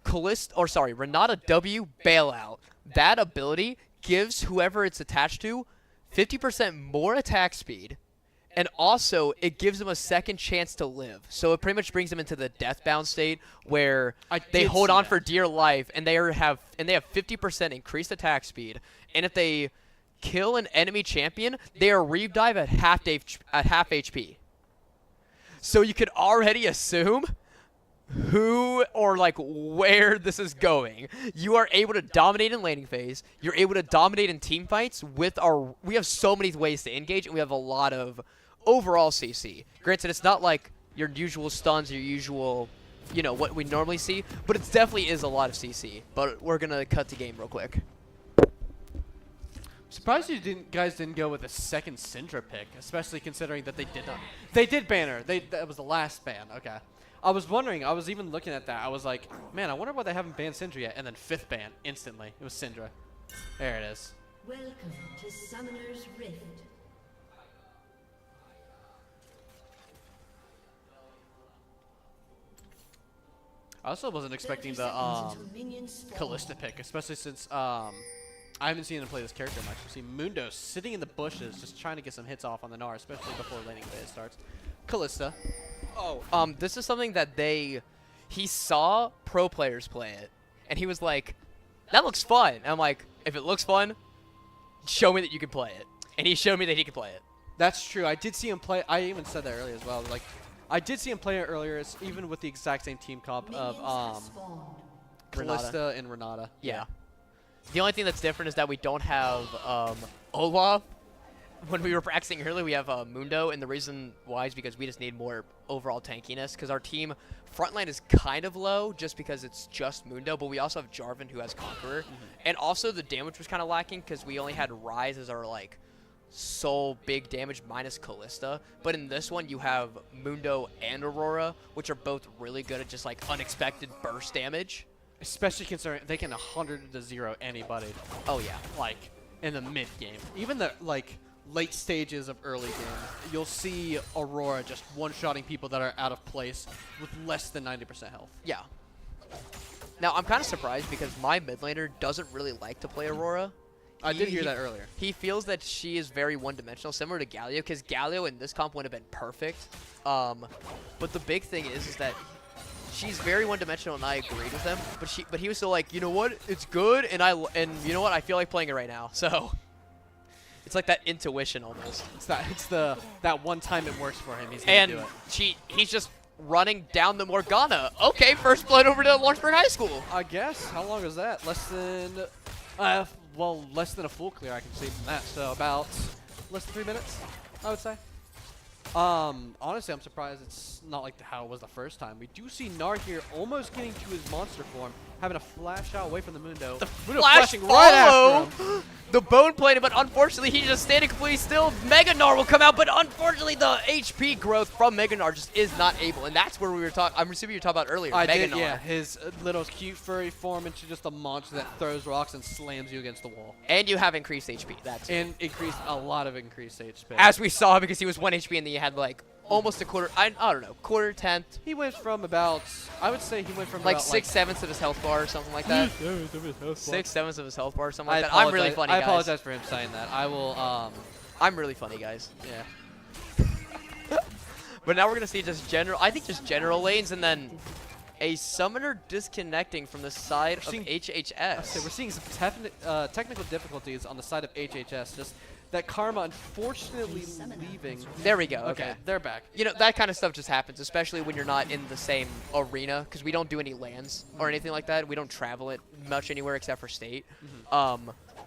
Renata W bailout, that ability gives whoever it's attached to 50% more attack speed, and also it gives them a second chance to live. So it pretty much brings them into the deathbound state where they hold on for dear life, and they have 50% increased attack speed. And if they kill an enemy champion, they are revive at half HP. So you could already assume who or like where this is going. You are able to dominate in laning phase. You're able to dominate in team fights with we have so many ways to engage, and we have a lot of overall CC. Granted, it's not like your usual stuns, your usual, what we normally see, but it definitely is a lot of CC. But we're gonna cut to game real quick. surprised you guys didn't go with a second Syndra pick, especially considering that they did not. They did ban her. That was the last ban. Okay. I was wondering. I was even looking at that. I was like, man, I wonder why they haven't banned Syndra yet. And then fifth ban instantly. It was Syndra. There it is. Welcome to Summoner's Rift. I also wasn't expecting the Callista pick, especially since I haven't seen him play this character much. You see Mundo sitting in the bushes, just trying to get some hits off on the Gnar, especially before laning phase starts. Callista. Oh, this is something that he saw pro players play it, and he was like, that looks fun. And I'm like, if it looks fun, show me that you can play it. And he showed me that he could play it. That's true. I did see him play. I even said that earlier as well. Like, I did see him play it earlier, even with the exact same team comp of Callista and Renata. Yeah. The only thing that's different is that we don't have Olaf. When we were practicing earlier, we have Mundo, and the reason why is because we just need more overall tankiness, because our team frontline is kind of low just because it's just Mundo, but we also have Jarvan, who has Conqueror. And also the damage was kind of lacking because we only had Ryze as our, like, sole big damage minus Callista. But in this one, you have Mundo and Aurora, which are both really good at just, like, unexpected burst damage. Especially considering they can 100-0 anybody. Oh, yeah. Like, in the mid-game. Even the, like, late stages of early game, you'll see Aurora just one-shotting people that are out of place with less than 90% health. Yeah. Now, I'm kind of surprised because my mid laner doesn't really like to play Aurora. I did hear that earlier. He feels that she is very one-dimensional, similar to Galio, because Galio in this comp would have been perfect. But the big thing is that she's very one-dimensional, and I agreed with him. But he was still like, you know what, it's good, and you know what, I feel like playing it right now. So it's like that intuition almost. It's that one time it works for him. He's gonna do it. He's just running down the Morgana. Okay, first blood over to Lawrenceburg High School. I guess. How long is that? Less than a full clear, I can see from that. So about less than 3 minutes, I would say. Honestly, I'm surprised it's not like how it was the first time. We do see Gnar here almost getting to his monster form, having a flash out away from the Mundo. The Mundo flash flashing follow! right after him. The bone plated, but unfortunately he's just standing completely still. Mega Gnar will come out, but unfortunately the HP growth from Mega Gnar just is not able, and that's where we were talking. I'm assuming you were talking about earlier. Mega Gnar. Yeah, his little cute furry form into just a monster that throws rocks and slams you against the wall. And you have increased HP. And a lot of increased HP. As we saw, because he was 1 HP and then you had like almost a quarter. I don't know, quarter, tenth, He went from about, I would say he went from like about 6/7 of his health bar or something like that. 6/7 of his health bar or something like that. I'm really funny, I guys. apologize for him saying that. I will, I'm really funny, guys. yeah. But now we're gonna see just general. I think just general lanes, and then a summoner disconnecting from the side of So HHS. we're seeing some technical difficulties on the side of HHS. Just that Karma, unfortunately, leaving. There we go. Okay, they're back. You know, that kind of stuff just happens, especially when you're not in the same arena, because we don't do any lands or anything like that. We don't travel it much anywhere except for state.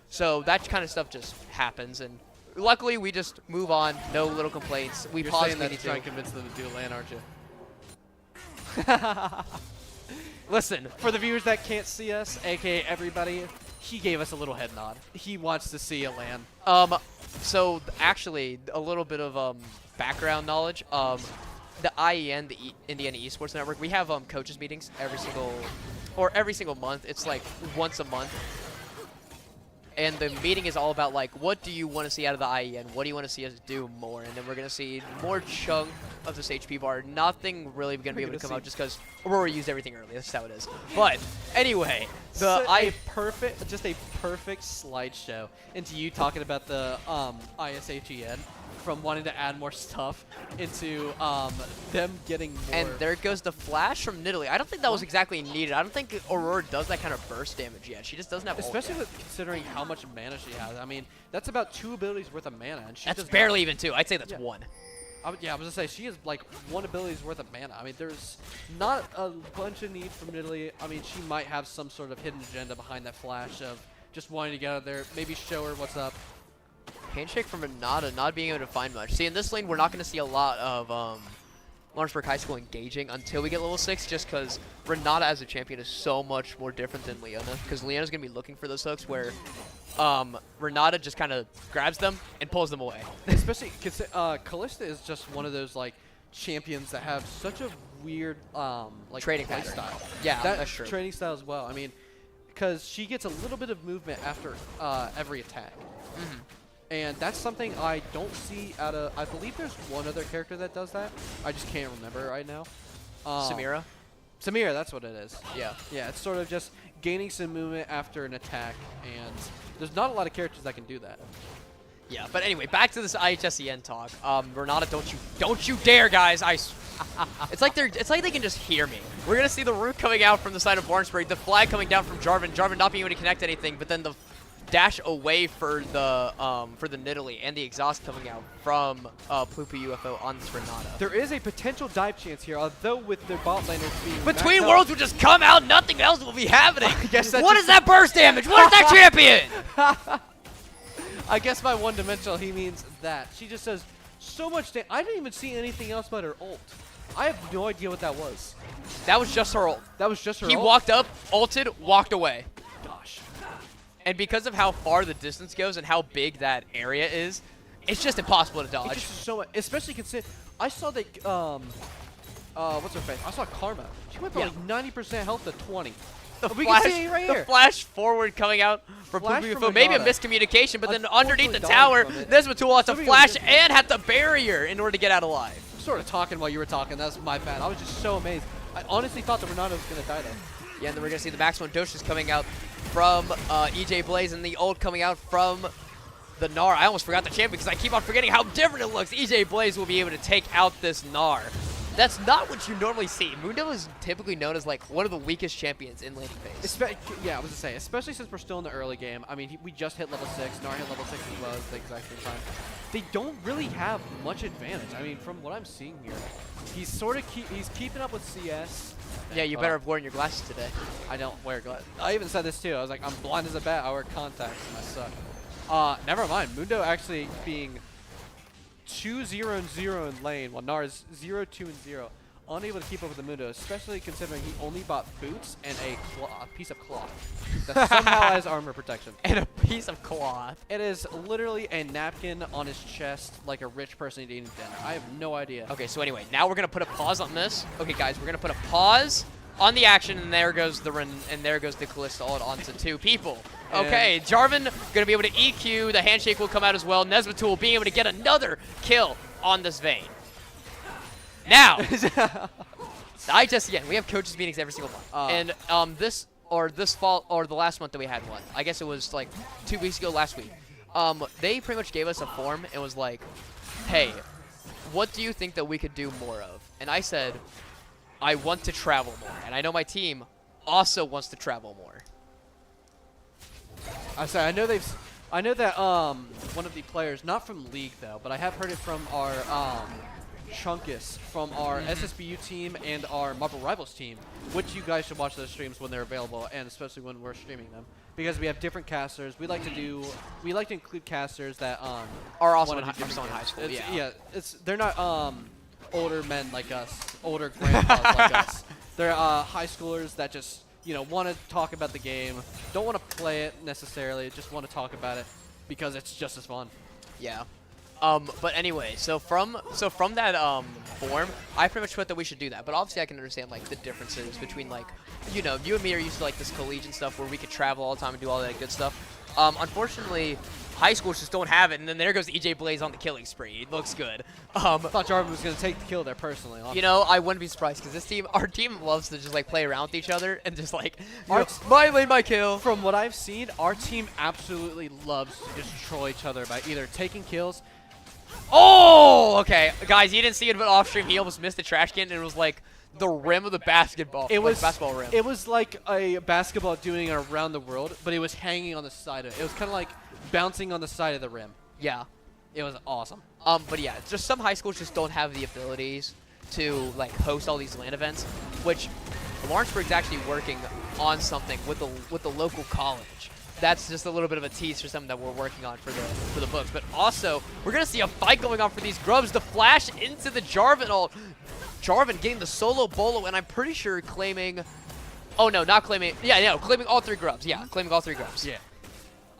So that kind of stuff just happens, and luckily we just move on. No little complaints. We You're pause saying when that we to need try to. and convince them to do a LAN, aren't you? Listen, For the viewers that can't see us, aka everybody, he gave us a little head nod. He wants to see a LAN. so actually, a little bit of background knowledge. The IEN, the Indiana Esports Network, we have coaches meetings every single month. It's like once a month. And the meeting is all about, like, what do you want to see out of the IEN? What do you want to see us do more? And then we're going to see more chunk of this HP bar. Nothing really going to be able to come out just because Aurora used everything early. That's just how it is. But anyway, just a perfect slideshow into you talking about the ISHEN, from wanting to add more stuff into them getting more. And there goes the flash from Nidalee. I don't think that was exactly needed. I don't think Aurora does that kind of burst damage yet. She just doesn't have ult especially yet. considering how much mana she has. I mean, that's about 2 abilities worth of mana, and she That's does barely not, even 2. I'd say that's Yeah. 1. I was gonna say she has like 1 ability's worth of mana. I mean, there's not a bunch of need from Italy. I mean, she might have some sort of hidden agenda behind that flash of just wanting to get out there, maybe show her what's up. Handshake from Renata, not being able to find much. See, in this lane, we're not going to see a lot of Lawrenceburg High School engaging until we get level 6, just because Renata as a champion is so much more different than Leona, because Leona's going to be looking for those hooks where Renata just kind of grabs them and pulls them away. Especially, Callista is just one of those like champions that have such a weird like Trading play pattern. style. Yeah, That that's true. trading style as well. I mean, because she gets a little bit of movement after every attack. And that's something I don't see out of. I believe there's one other character that does that. I just can't remember it right now. Samira? Samira, that's what it is. Yeah. Yeah, it's sort of just gaining some movement after an attack, and there's not a lot of characters that can do that. Yeah, but anyway, back to this IHSEN talk. Renata, don't you dare, guys! It's like they can just hear me. We're gonna see the root coming out from the side of Lawrenceburg, the flag coming down from Jarvan, Jarvan not being able to connect anything, but then the dash away for the Nidalee and the exhaust coming out from Plupa UFO on this Renata. There is a potential dive chance here, although with their bot laners being Between maxed out- Worlds will just come out, nothing else will be happening. guess that's What just- is that burst damage? What is that champion? I guess by one-dimensional he means that. She just says so much damage. I didn't even see anything else but her ult. I have no idea what that was. That was just her ult. That was just her He ult? walked up, ulted, walked away. Gosh. And because of how far the distance goes and how big that area is, it's just impossible to It's dodge. just so much, especially considering I saw that what's her face? I saw Karma. She went from Yeah. like 90% health to 20. The We flash, can see it right the here. flash forward coming out from Flash Plupa from UFO. Maybe a Renata. miscommunication, but then underneath the Unfortunately tower, dying from it. Nesmatul has to Somebody flash was- and had the barrier in order to get out alive. Sort of talking while you were talking. That's my bad. I was just so amazed. I honestly thought that Renata was gonna die though. Yeah, and then we're going to see the maximum doses coming out from EJ Blaze and the ult coming out from the Gnar. I almost forgot the champion because I keep on forgetting how different it looks. EJ Blaze will be able to take out this Gnar. That's not what you normally see. Mundo is typically known as like one of the weakest champions in laning phase. Yeah, I was gonna say, especially since we're still in the early game. I mean, we just hit level 6. Gnar hit level 6 as well at the exact same time. They don't really have much advantage. I mean, from what I'm seeing here, he's sort of he's keeping up with CS. Yeah, you better have worn your glasses today. I don't wear glasses. I even said this too. I was like, I'm blind as a bat. I wear contacts and I suck. Never mind. Mundo actually being 2-0-0 in lane, while Gnar is 0-2-0. Unable to keep up with the Mundo, especially considering he only bought boots and a piece of cloth that somehow has armor protection. And a piece of cloth. It is literally a napkin on his chest, like a rich person eating dinner. I have no idea. Okay, so anyway, now we're gonna put a pause on this. Okay, guys, we're gonna put a pause on the action, and there goes the Callista ult onto 2 people. Okay, Jarvan gonna be able to EQ. The handshake will come out as well. Nesmatul being able to get another kill on this Vayne. Now, IHSEN, we have coaches meetings every single month. And this fall, or the last month that we had one, I guess it was like 2 weeks ago last week, they pretty much gave us a form and was like, hey, what do you think that we could do more of? And I said, I want to travel more. And I know my team also wants to travel more. I know that one of the players, not from League though, but I have heard it from our Chunkus, from our SSBU team and our Marble Rivals team, which you guys should watch those streams when they're available, and especially when we're streaming them, because we have different casters. We like to include casters that are also wanna in do different high games. school. They're not older men like us, older grandpas like us. They're high schoolers that just want to talk about the game, don't want to play it necessarily, just want to talk about it because it's just as fun. Yeah. But anyway, so from that form, I pretty much put that we should do that. But obviously, I can understand like the differences between like, you and me are used to like this collegiate stuff where we could travel all the time and do all that good stuff. Unfortunately, high schools just don't have it. And then there goes EJ Blaze on the killing spree. It looks good. I thought Jarvan was gonna take the kill there personally. Honestly. I wouldn't be surprised because our team loves to just like play around with each other and just like, my lane, my kill. From what I've seen, our team absolutely loves to destroy each other by either taking kills. Oh, okay, guys, you didn't see it, but off stream he almost missed the trash can, and it was like the rim of the basketball. It was basketball rim. It was like a basketball doing it around the world, but it was hanging on the side of it. It was kind of like bouncing on the side of the rim. Yeah, it was awesome. But yeah, just some high schools just don't have the abilities to like host all these LAN events, which Lawrenceburg's actually working on something with the local college. That's just a little bit of a tease for something that we're working on for the books. But also, we're going to see a fight going on for these grubs. The flash into the Jarvan ult. Jarvan getting the solo bolo, and I'm pretty sure claiming... Oh, no, not claiming... Yeah, no, claiming all 3 grubs. Yeah, claiming all 3 grubs. Yeah.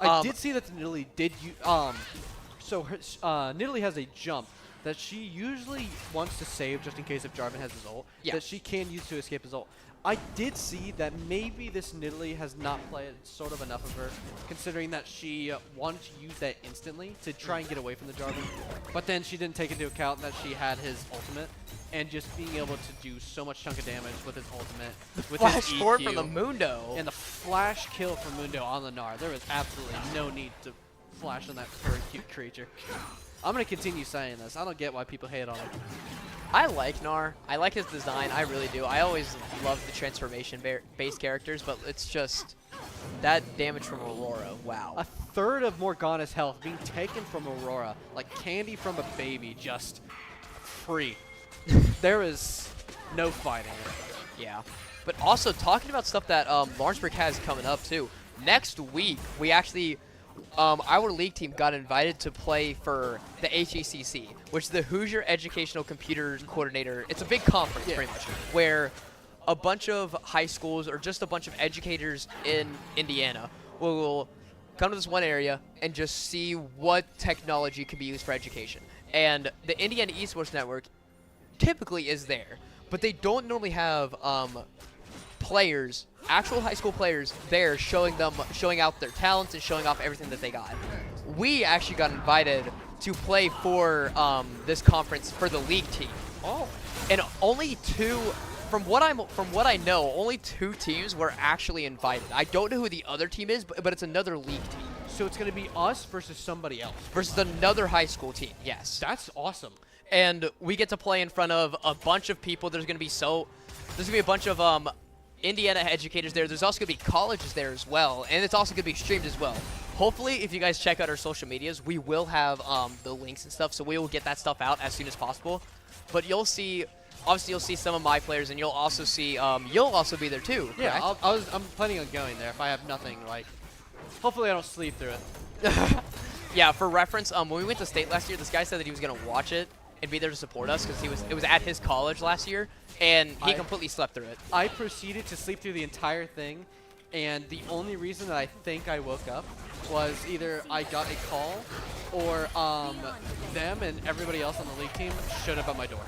I did see that Nidalee did... So Nidalee has a jump that she usually wants to save just in case if Jarvan has his ult. Yeah. That she can use to escape his ult. I did see that maybe this Nidalee has not played sort of enough of her, considering that she wanted to use that instantly to try and get away from the Jarvan, but then she didn't take into account that she had his ultimate, and just being able to do so much chunk of damage with his ultimate, with Flash his forward EQ, from the Mundo. and the flash kill from Mundo on the Gnar. There was absolutely no need to flash on that very cute creature. I'm going to continue saying this. I don't get why people hate on him. I like Gnar. I like his design. I really do. I always love the transformation-based characters, but it's just that damage from Aurora. Wow. A third of Morgana's health being taken from Aurora, like candy from a baby, just free. There is no fighting it. Yeah. But also, talking about stuff that Lawrenceburg has coming up, too. Next week, we actually... our league team got invited to play for the HECC, which is the Hoosier Educational Computers Coordinator. It's a big conference, pretty much, where a bunch of high schools or just a bunch of educators in Indiana will come to this one area and just see what technology can be used for education. And the Indiana Esports Network typically is there, but they don't normally have players, actual high school players there showing out their talents and showing off everything that they got. We actually got invited to play for this conference for the league team. Oh. And only 2, from what I know, only 2 teams were actually invited. I don't know who the other team is, but it's another league team. So it's going to be us versus somebody else. Versus another high school team, yes. That's awesome. And we get to play in front of a bunch of people. There's going to be a bunch of Indiana educators there. There's also going to be colleges there as well, and it's also going to be streamed as well. Hopefully, if you guys check out our social medias, we will have the links and stuff, so we will get that stuff out as soon as possible. But you'll see, obviously, you'll see some of my players, and you'll also see, you'll also be there too. Yeah, I'm planning on going there if I have nothing. Like, hopefully, I don't sleep through it. Yeah, for reference, when we went to state last year, this guy said that he was going to watch it and be there to support us because it was at his college last year, and he completely slept through it. I proceeded to sleep through the entire thing, and the only reason that I think I woke up was either I got a call or them and everybody else on the league team showed up at my door.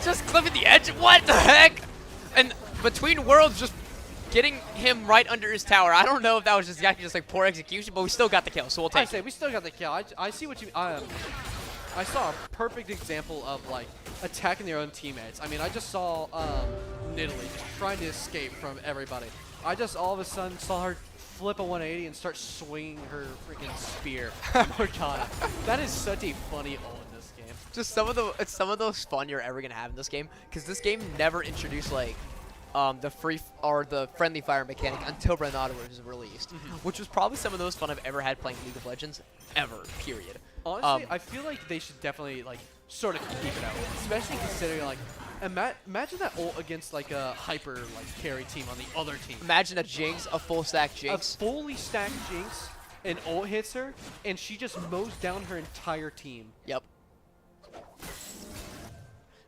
Just clipping the edge. What the heck? And between worlds, just getting him right under his tower. I don't know if that was just actually just like poor execution, but we still got the kill, so we'll take it. We still got the kill. I see what you I saw a perfect example of like attacking their own teammates. I mean, I just saw Nidalee just trying to escape from everybody. I just all of a sudden saw her flip a 180 and start swinging her freaking spear at Morgana. That is such a funny ult in this game. Just some of the most fun you're ever gonna have in this game, because this game never introduced like the friendly fire mechanic until Renata was released, which was probably some of the most fun I've ever had playing League of Legends ever. Period. Honestly, I feel like they should definitely like sort of keep it out, especially considering like imagine that ult against like a hyper like carry team on the other team. Imagine a Jinx, a full stack Jinx. A fully stacked Jinx, an ult hits her, and she just mows down her entire team. Yep.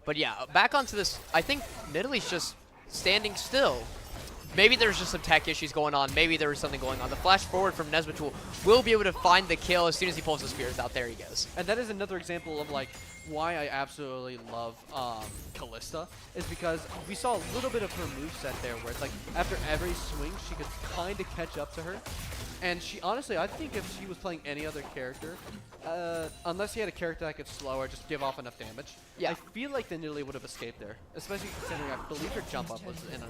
But yeah, back onto this. I think Nidalee's just standing still. Maybe there's just some tech issues going on. Maybe there was something going on. The flash forward from Nesbatul will be able to find the kill as soon as he pulls the spears out. There he goes. And that is another example of like why I absolutely love Kalista, is because we saw a little bit of her moveset there where it's like after every swing she could kind of catch up to her. And she honestly, I think if she was playing any other character, unless he had a character that could slow her, just give off enough damage, yeah. I feel like they nearly would have escaped there. Especially considering I believe her jump up was in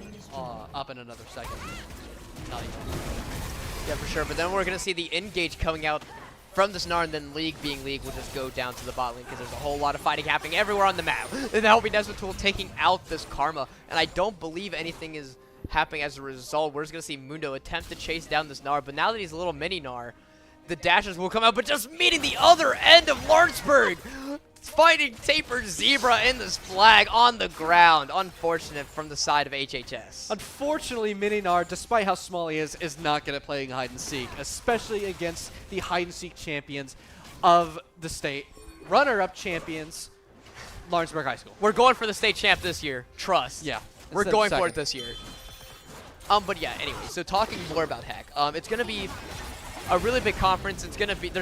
up in another second. Not even. Yeah, for sure. But then we're going to see the engage coming out from this Gnar, and then League being League will just go down to the bot lane because there's a whole lot of fighting happening everywhere on the map. And that will be Nesbatul taking out this Karma. And I don't believe anything is happening as a result. We're just going to see Mundo attempt to chase down this Gnar, but now that he's a little mini Gnar, the dashes will come out, but just meeting the other end of Lawrenceburg, fighting Tapered Zebra in this flag on the ground. Unfortunate from the side of HHS. Unfortunately, Mininar, despite how small he is not good at playing hide and seek, especially against the hide and seek champions of the state. Runner-up champions, Lawrenceburg High School. We're going for the state champ this year. Trust. Yeah. We're going for it this year. But yeah, anyway, so talking more about Heck, it's going to be a really big conference. There's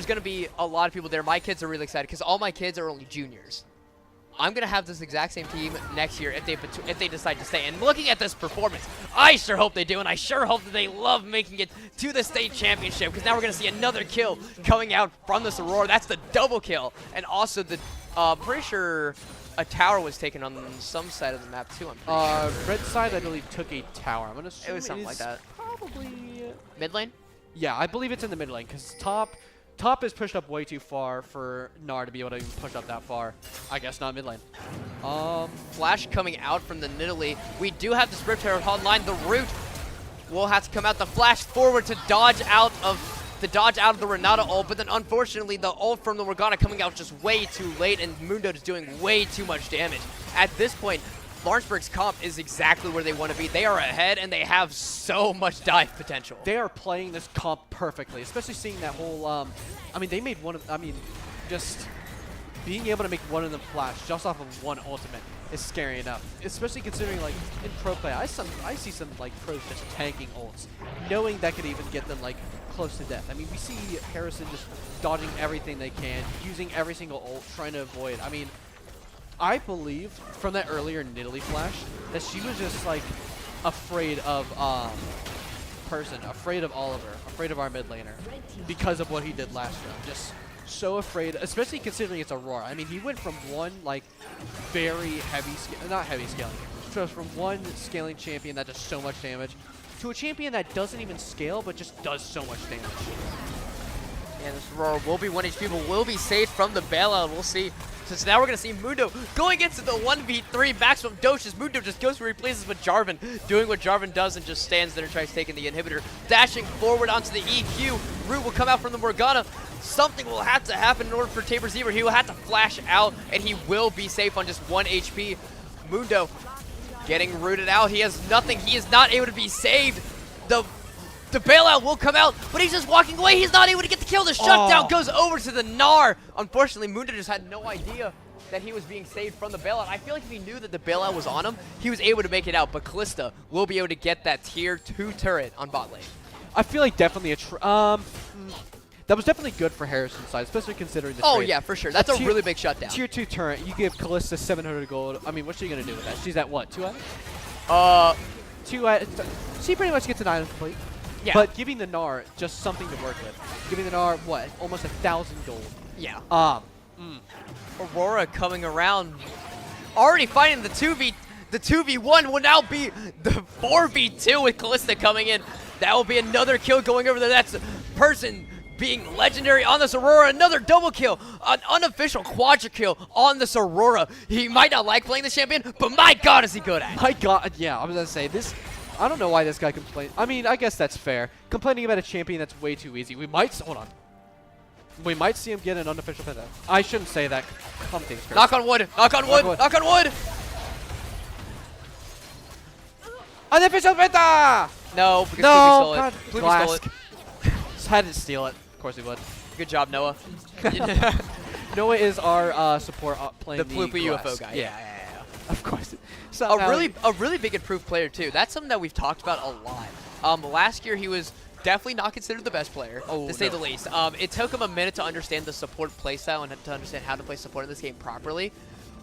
going to be a lot of people there. My kids are really excited because all my kids are only juniors. I'm going to have this exact same team next year if they decide to stay. And looking at this performance, I sure hope they do, and I sure hope that they love making it to the state championship, because now we're going to see another kill coming out from this Aurora. That's the double kill. And also the pretty sure a tower was taken on some side of the map too. I'm pretty sure. Red side, I believe, took a tower. I'm gonna assume it was something like that. Probably Mid lane? Yeah, I believe it's in the mid lane because top is pushed up way too far for Gnar to be able to even push up that far. I guess not mid lane. Flash coming out from the Nidalee. We do have the Spirit Terror online. The root will have to come out. The flash forward to dodge out of the Renata ult, but then unfortunately the ult from the Morgana coming out just way too late, and Mundo is doing way too much damage. At this point, Lawrenceburg's comp is exactly where they want to be. They are ahead, and they have so much dive potential. They are playing this comp perfectly, especially seeing that whole, I mean, they made just being able to make one of them flash just off of one ultimate is scary enough. Especially considering, like, in pro play, I see some, like, pros just tanking ults, knowing that could even get them, like, close to death. I mean, we see Harrison just dodging everything they can, using every single ult, trying to avoid. I mean, I believe from that earlier Nidalee flash that she was just like afraid of afraid of Oliver, afraid of our mid laner because of what he did last round. Just so afraid, especially considering it's Aurora. I mean, he went from one like very heavy, not heavy scaling, so from one scaling champion that does so much damage to a champion that doesn't even scale but just does so much damage. And this Aurora will be 1 HP, but will be saved from the bailout. We'll see. So now we're going to see Mundo going into the 1v3 maximum doses. Mundo just goes where he pleases with Jarvan, doing what Jarvan does and just stands there and tries taking the inhibitor. Dashing forward onto the EQ. Root will come out from the Morgana. Something will have to happen in order for Tapered Zebra. He will have to flash out, and he will be safe on just 1 HP. Mundo getting rooted out. He has nothing. He is not able to be saved. The bailout will come out, but he's just walking away. He's not able to get the kill. The shutdown goes over to the Gnar. Unfortunately, Mundo just had no idea that he was being saved from the bailout. I feel like if he knew that the bailout was on him, he was able to make it out, but Kalista will be able to get that tier 2 turret on bot lane. I feel like definitely that was definitely good for Harrison's side, especially considering the trade. Yeah, for sure. That's a really big shutdown. Tier 2 turret, you give Kalista 700 gold. I mean, what's she going to do with that? She's at what, 2 items? 2 items. She pretty much gets an item complete. Yeah. But giving the Gnar just something to work with. Giving the Gnar, what, almost 1,000 gold. Yeah. Aurora coming around, already fighting the 2v1 will now be the 4v2 with Callista coming in. That will be another kill going over there. That's person being legendary on this Aurora. Another double kill, an unofficial quadra kill on this Aurora. He might not like playing the champion, but my God, is he good at it. My God, yeah, I was gonna say this. I don't know why this guy complained. I mean, I guess that's fair. Complaining about a champion that's way too easy. We might hold on. We might see him get an unofficial penta. I shouldn't say that. Knock on wood. Knock on wood. Knock on wood. Unofficial penta! No, because No, Poopy God, stole it. Poopy stole it. Just had to steal it. Of course he would. Good job, Noah. Noah is our support playing The Poopy glass. UFO guy. Yeah. Of course. A really big improved player too. That's something that we've talked about a lot. Last year he was definitely not considered the best player, to say the least. It took him a minute to understand the support playstyle and to understand how to play support in this game properly.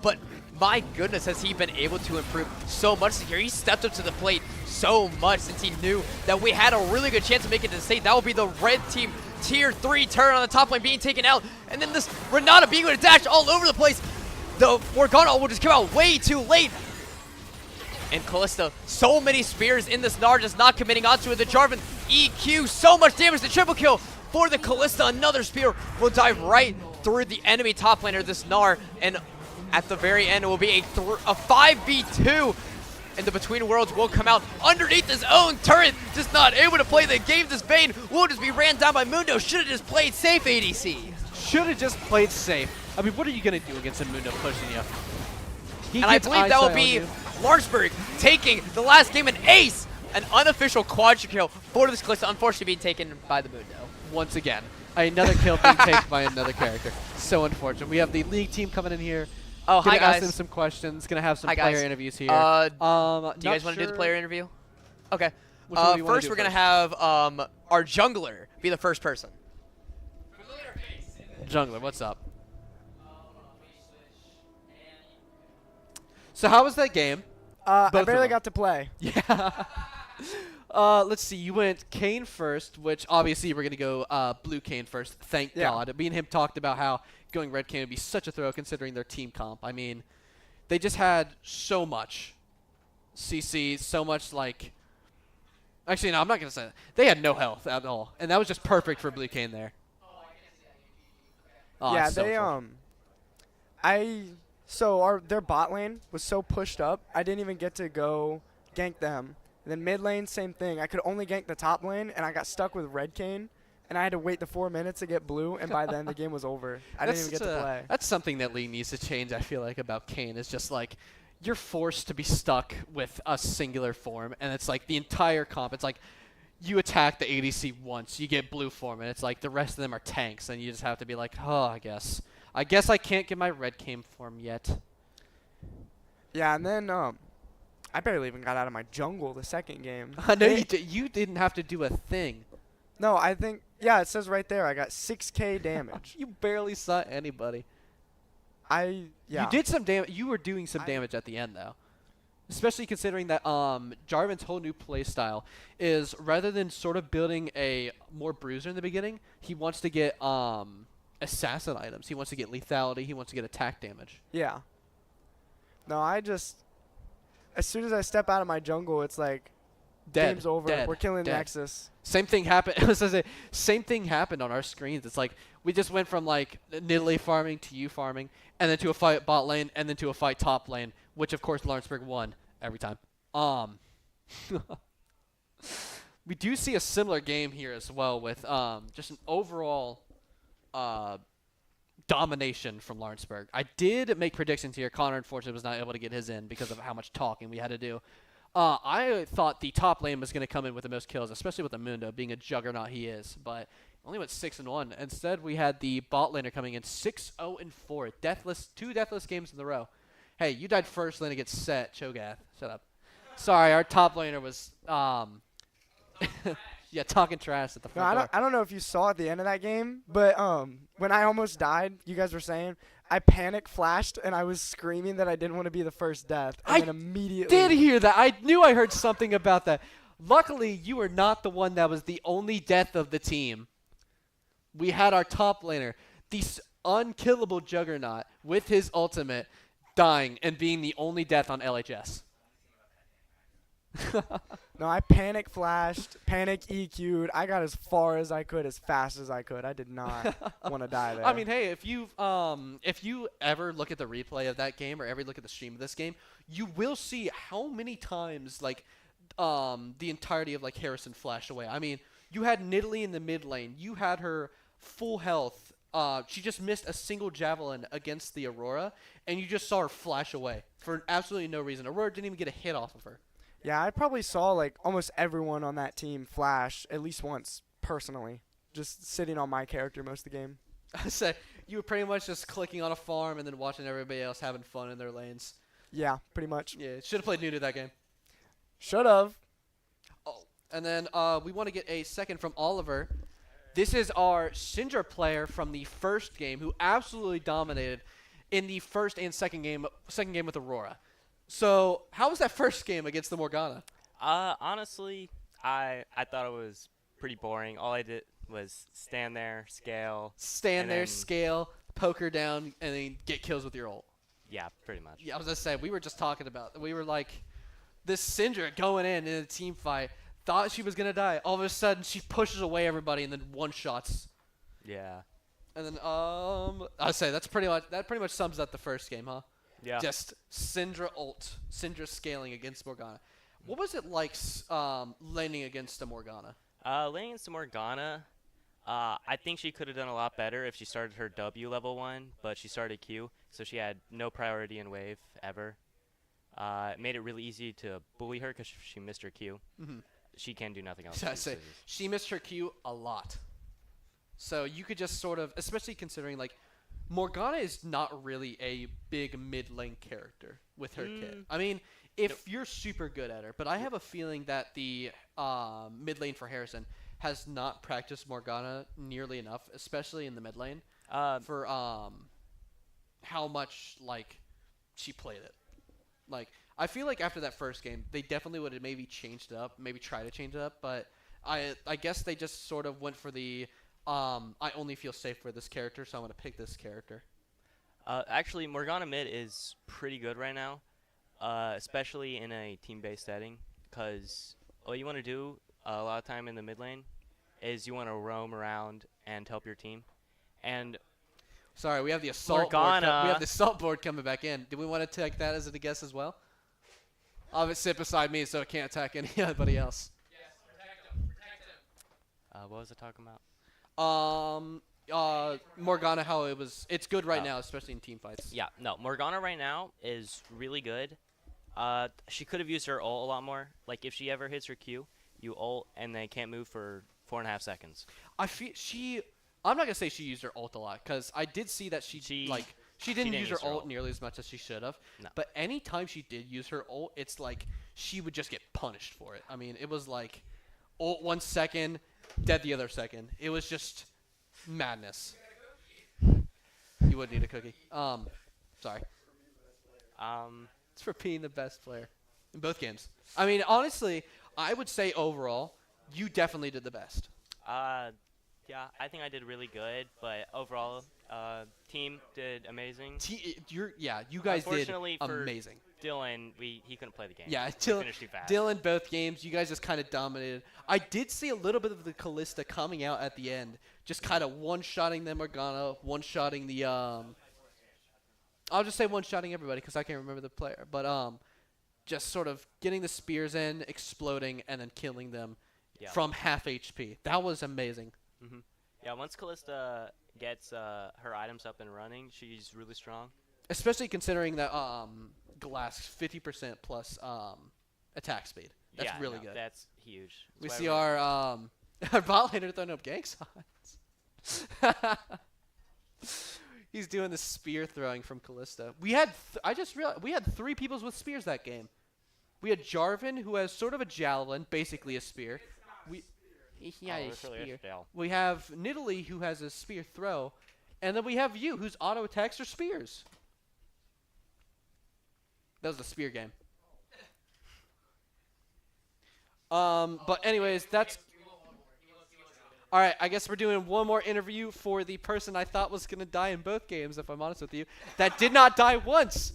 But my goodness, has he been able to improve so much this year. He stepped up to the plate so much since he knew that we had a really good chance of making it to the state. That will be the red team tier 3 turn on the top lane being taken out. And then this Renata being able to dash all over the place. The Morgana will just come out way too late. And Callista, so many spears in this Gnar, just not committing onto it. The Jarvan EQ, so much damage, the triple kill for the Callista. Another spear will dive right through the enemy top laner, this Gnar. And at the very end, it will be a 5v2. And the Between Worlds will come out underneath his own turret. Just not able to play the game. This Bane will just be ran down by Mundo. Should have just played safe, ADC. Should have just played safe. I mean, what are you going to do against a Mundo pushing you? And I believe that will be Lawrenceburg taking the last game an ace. An unofficial quadra kill for this Callista, unfortunately being taken by the Mundo. Once again, another kill being taken by another character. So unfortunate. We have the league team coming in here. Oh, hi Gonna ask guys. them some questions. Gonna have some Hi, player guys. interviews here. Do you not guys want to do the sure- player interview? Okay. Which one do you wanna First, do we're going to first? have our jungler be the first person. Jungler, what's up? So how was that game? I Both of barely them. got to play. Yeah. Let's see. You went Kane first, which obviously we're gonna go blue Kane first. Thank Yeah. God. Me and him talked about how going red Kane would be such a throw considering their team comp. I mean, they just had so much CC, so much like. Actually, no, I'm not gonna say that. They had no health at all, and that was just perfect for blue Kane there. Oh, yeah, it's so they unfortunate. their bot lane was so pushed up, I didn't even get to go gank them. And then mid lane, same thing. I could only gank the top lane, and I got stuck with red Kane, and I had to wait the 4 minutes to get blue, and by then the game was over. I didn't even get to play. That's something that League needs to change, I feel like, about Kane. It's just like you're forced to be stuck with a singular form, and it's like the entire comp. It's like you attack the ADC once, you get blue form, and it's like the rest of them are tanks, and you just have to be like, oh, I guess I can't get my red Kane form yet. Yeah, and then I barely even got out of my jungle the second game. I know you didn't have to do a thing. No, I think, yeah, it says right there, I got 6k damage. You barely saw anybody. Yeah. You did some damage. You were doing some damage at the end, though. Especially considering that Jarvan's whole new play style is rather than sort of building a more bruiser in the beginning, he wants to get assassin items. He wants to get lethality. He wants to get attack damage. Yeah. No, as soon as I step out of my jungle, it's like, Dead. game's over. Dead. We're killing Dead. Nexus. Same thing happened. I was gonna say, same thing happened on our screens. It's like we just went from like Nidalee farming to you farming, and then to a fight bot lane, and then to a fight top lane, which of course Lawrenceburg won every time. We do see a similar game here as well with just an overall domination from Lawrenceburg. I did make predictions here. Connor unfortunately was not able to get his in because of how much talking we had to do. I thought the top lane was going to come in with the most kills, especially with the Mundo being a juggernaut he is, but only went 6-1. Instead, we had the bot laner coming in 6-0-4, deathless, 2 deathless games in a row. Hey, you died first lane against Set Cho'Gath. Shut up. Sorry, our top laner was yeah, talking trash at the No, front door. I don't know if you saw at the end of that game, but when I almost died, you guys were saying, I panic flashed and I was screaming that I didn't want to be the first death. And then immediately Did hear that. I knew I heard something about that. Luckily, you were not the one that was the only death of the team. We had our top laner. unkillable Juggernaut with his ultimate, dying and being the only death on LHS. No, I panic flashed, panic EQ'd. I got as far as I could, as fast as I could. I did not want to die there. I mean, hey, if you ever look at the replay of that game or ever look at the stream of this game, you will see how many times like the entirety of like Harrison flashed away. I mean, you had Nidalee in the mid lane. You had her full health. She just missed a single javelin against the Aurora, and you just saw her flash away for absolutely no reason. Aurora didn't even get a hit off of her. Yeah, I probably saw like almost everyone on that team flash at least once personally, just sitting on my character most of the game. I say you were pretty much just clicking on a farm and then watching everybody else having fun in their lanes. Yeah, pretty much. Yeah, should have played Nudu that game. Should have. Oh, and then we want to get a second from Oliver. This is our Syndra player from the first game who absolutely dominated in the first and second game with Aurora. So, how was that first game against the Morgana? Honestly, I thought it was pretty boring. All I did was stand there, scale. Scale, poke her down, and then get kills with your ult. Yeah, pretty much. Yeah, I was going to say, we were just talking about, we were like, this Syndra going in a team fight, thought she was going to die. All of a sudden, she pushes away everybody and then one-shots. Yeah. And then, I'd say that pretty much sums up the first game, huh? Yeah. Just Syndra ult, Syndra scaling against Morgana. What was it like laning against the Morgana? Laning against Morgana, I think she could have done a lot better if she started her W level 1, but she started Q, so she had no priority in wave ever. It made it really easy to bully her because she missed her Q. Mm-hmm. She can do nothing else. I say she missed her Q a lot. So you could just sort of, especially considering like Morgana is not really a big mid lane character with her kit. I mean, if you're super good at her, but I have a feeling that the mid lane for Harrison has not practiced Morgana nearly enough, especially in the mid lane, for how much like she played it. Like I feel like after that first game, they definitely would have maybe changed it up, maybe try to change it up, but I guess they just sort of went for the I only feel safe for this character, so I'm going to pick this character. Actually, Morgana mid is pretty good right now, especially in a team-based setting, because what you want to do a lot of time in the mid lane is you want to roam around and help your team. And sorry, we have the assault board. We have the assault board coming back in. Do we want to take that as a guess as well? I'll have it sit beside me so it can't attack anybody else. Yes, protect him. What was I talking about? Morgana, how it's good right now, especially in team fights. Yeah, no, Morgana right now is really good. She could have used her ult a lot more. Like if she ever hits her Q, you ult and they can't move for 4.5 seconds. I feel I'm not gonna say she used her ult a lot because I did see that she didn't use her ult nearly as much as she should have. No. But anytime she did use her ult, it's like she would just get punished for it. I mean, it was like ult 1 second, dead the other second. It was just madness. You would need a cookie. Sorry. It's for being the best player in both games. I mean, honestly, I would say overall, you definitely did the best. Yeah, I think I did really good, but overall, team did amazing. You guys did Unfortunately for amazing. Dylan, he couldn't play the game. Yeah, He finished too fast. Dylan, both games, you guys just kind of dominated. I did see a little bit of the Callista coming out at the end, just kind of one-shotting the Morgana, one-shotting the I'll just say one-shotting everybody because I can't remember the player, but just sort of getting the spears in, exploding, and then killing them from half HP. That was amazing. Mm-hmm. Yeah, once Callista gets her items up and running, she's really strong. Especially considering that Glass 50% plus attack speed. That's really good. That's huge. We see our bot laner throwing up gang signs. He's doing the spear throwing from Callista. We had I just realized we had 3 people with spears that game. We had Jarvan, who has sort of a javelin, basically a spear. A spear. We have Nidalee, who has a spear throw, and then we have you, whose auto attacks are spears. That was the spear game. But anyways, that's. All right, I guess we're doing one more interview for the person I thought was going to die in both games, if I'm honest with you. That did not die once.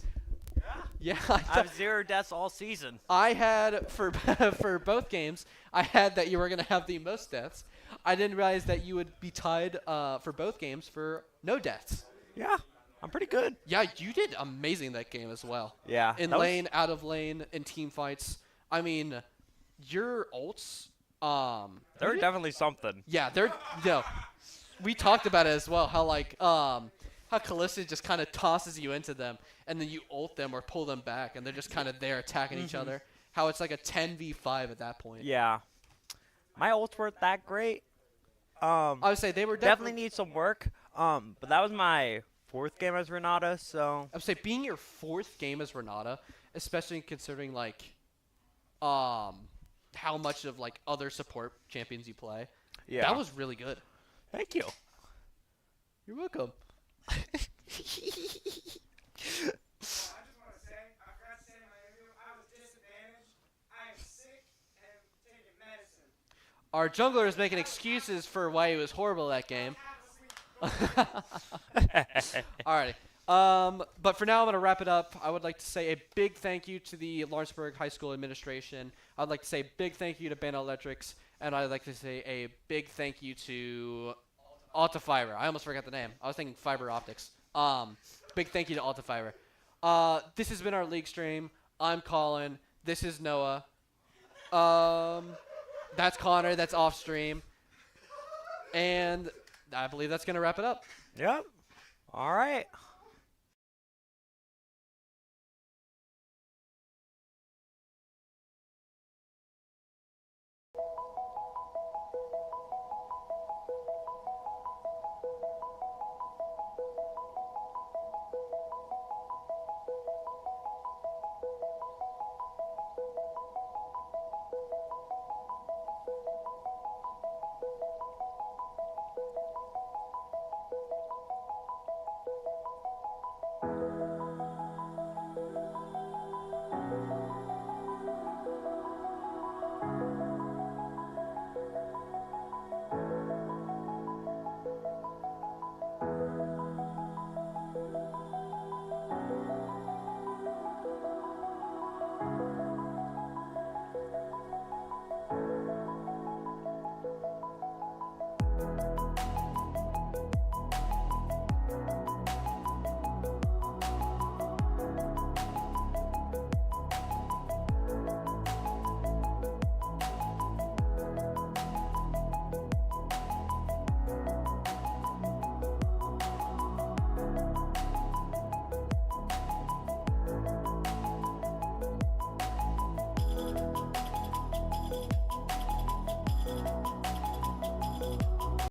Yeah, I have 0 deaths all season. I had, for for both games, I had that you were going to have the most deaths. I didn't realize that you would be tied for both games for no deaths. Yeah, I'm pretty good. Yeah, you did amazing that game as well. Yeah. In lane, out of lane, in team fights. I mean, your ults, They're definitely something. yeah, they're, we talked about it as well, how like, how Kalista just kind of tosses you into them, and then you ult them or pull them back, and they're just kind of there attacking each other. How it's like a 10v5 at that point. Yeah. My ults weren't that great. I would say they were Definitely need some work. But that was my 4th game as Renata, so. I would say being your 4th game as Renata, especially considering like, how much of like other support champions you play. Yeah. That was really good. Thank you. You're welcome. I just want to say, I forgot to say in my interview, I was disadvantaged. I am sick and taking medicine. Our jungler is making excuses for why he was horrible that game. Alrighty. But for now, I'm going to wrap it up. I would like to say a big thank you to the Lawrenceburg High School administration. I'd like to say a big thank you to Band Electrics. And I'd like to say a big thank you to Alta Fiber. I almost forgot the name. I was thinking Fiber Optics. Big thank you to Alta Fiber. This has been our league stream. I'm Colin. This is Noah. That's Connor. That's off stream. And I believe that's going to wrap it up. Yep. All right.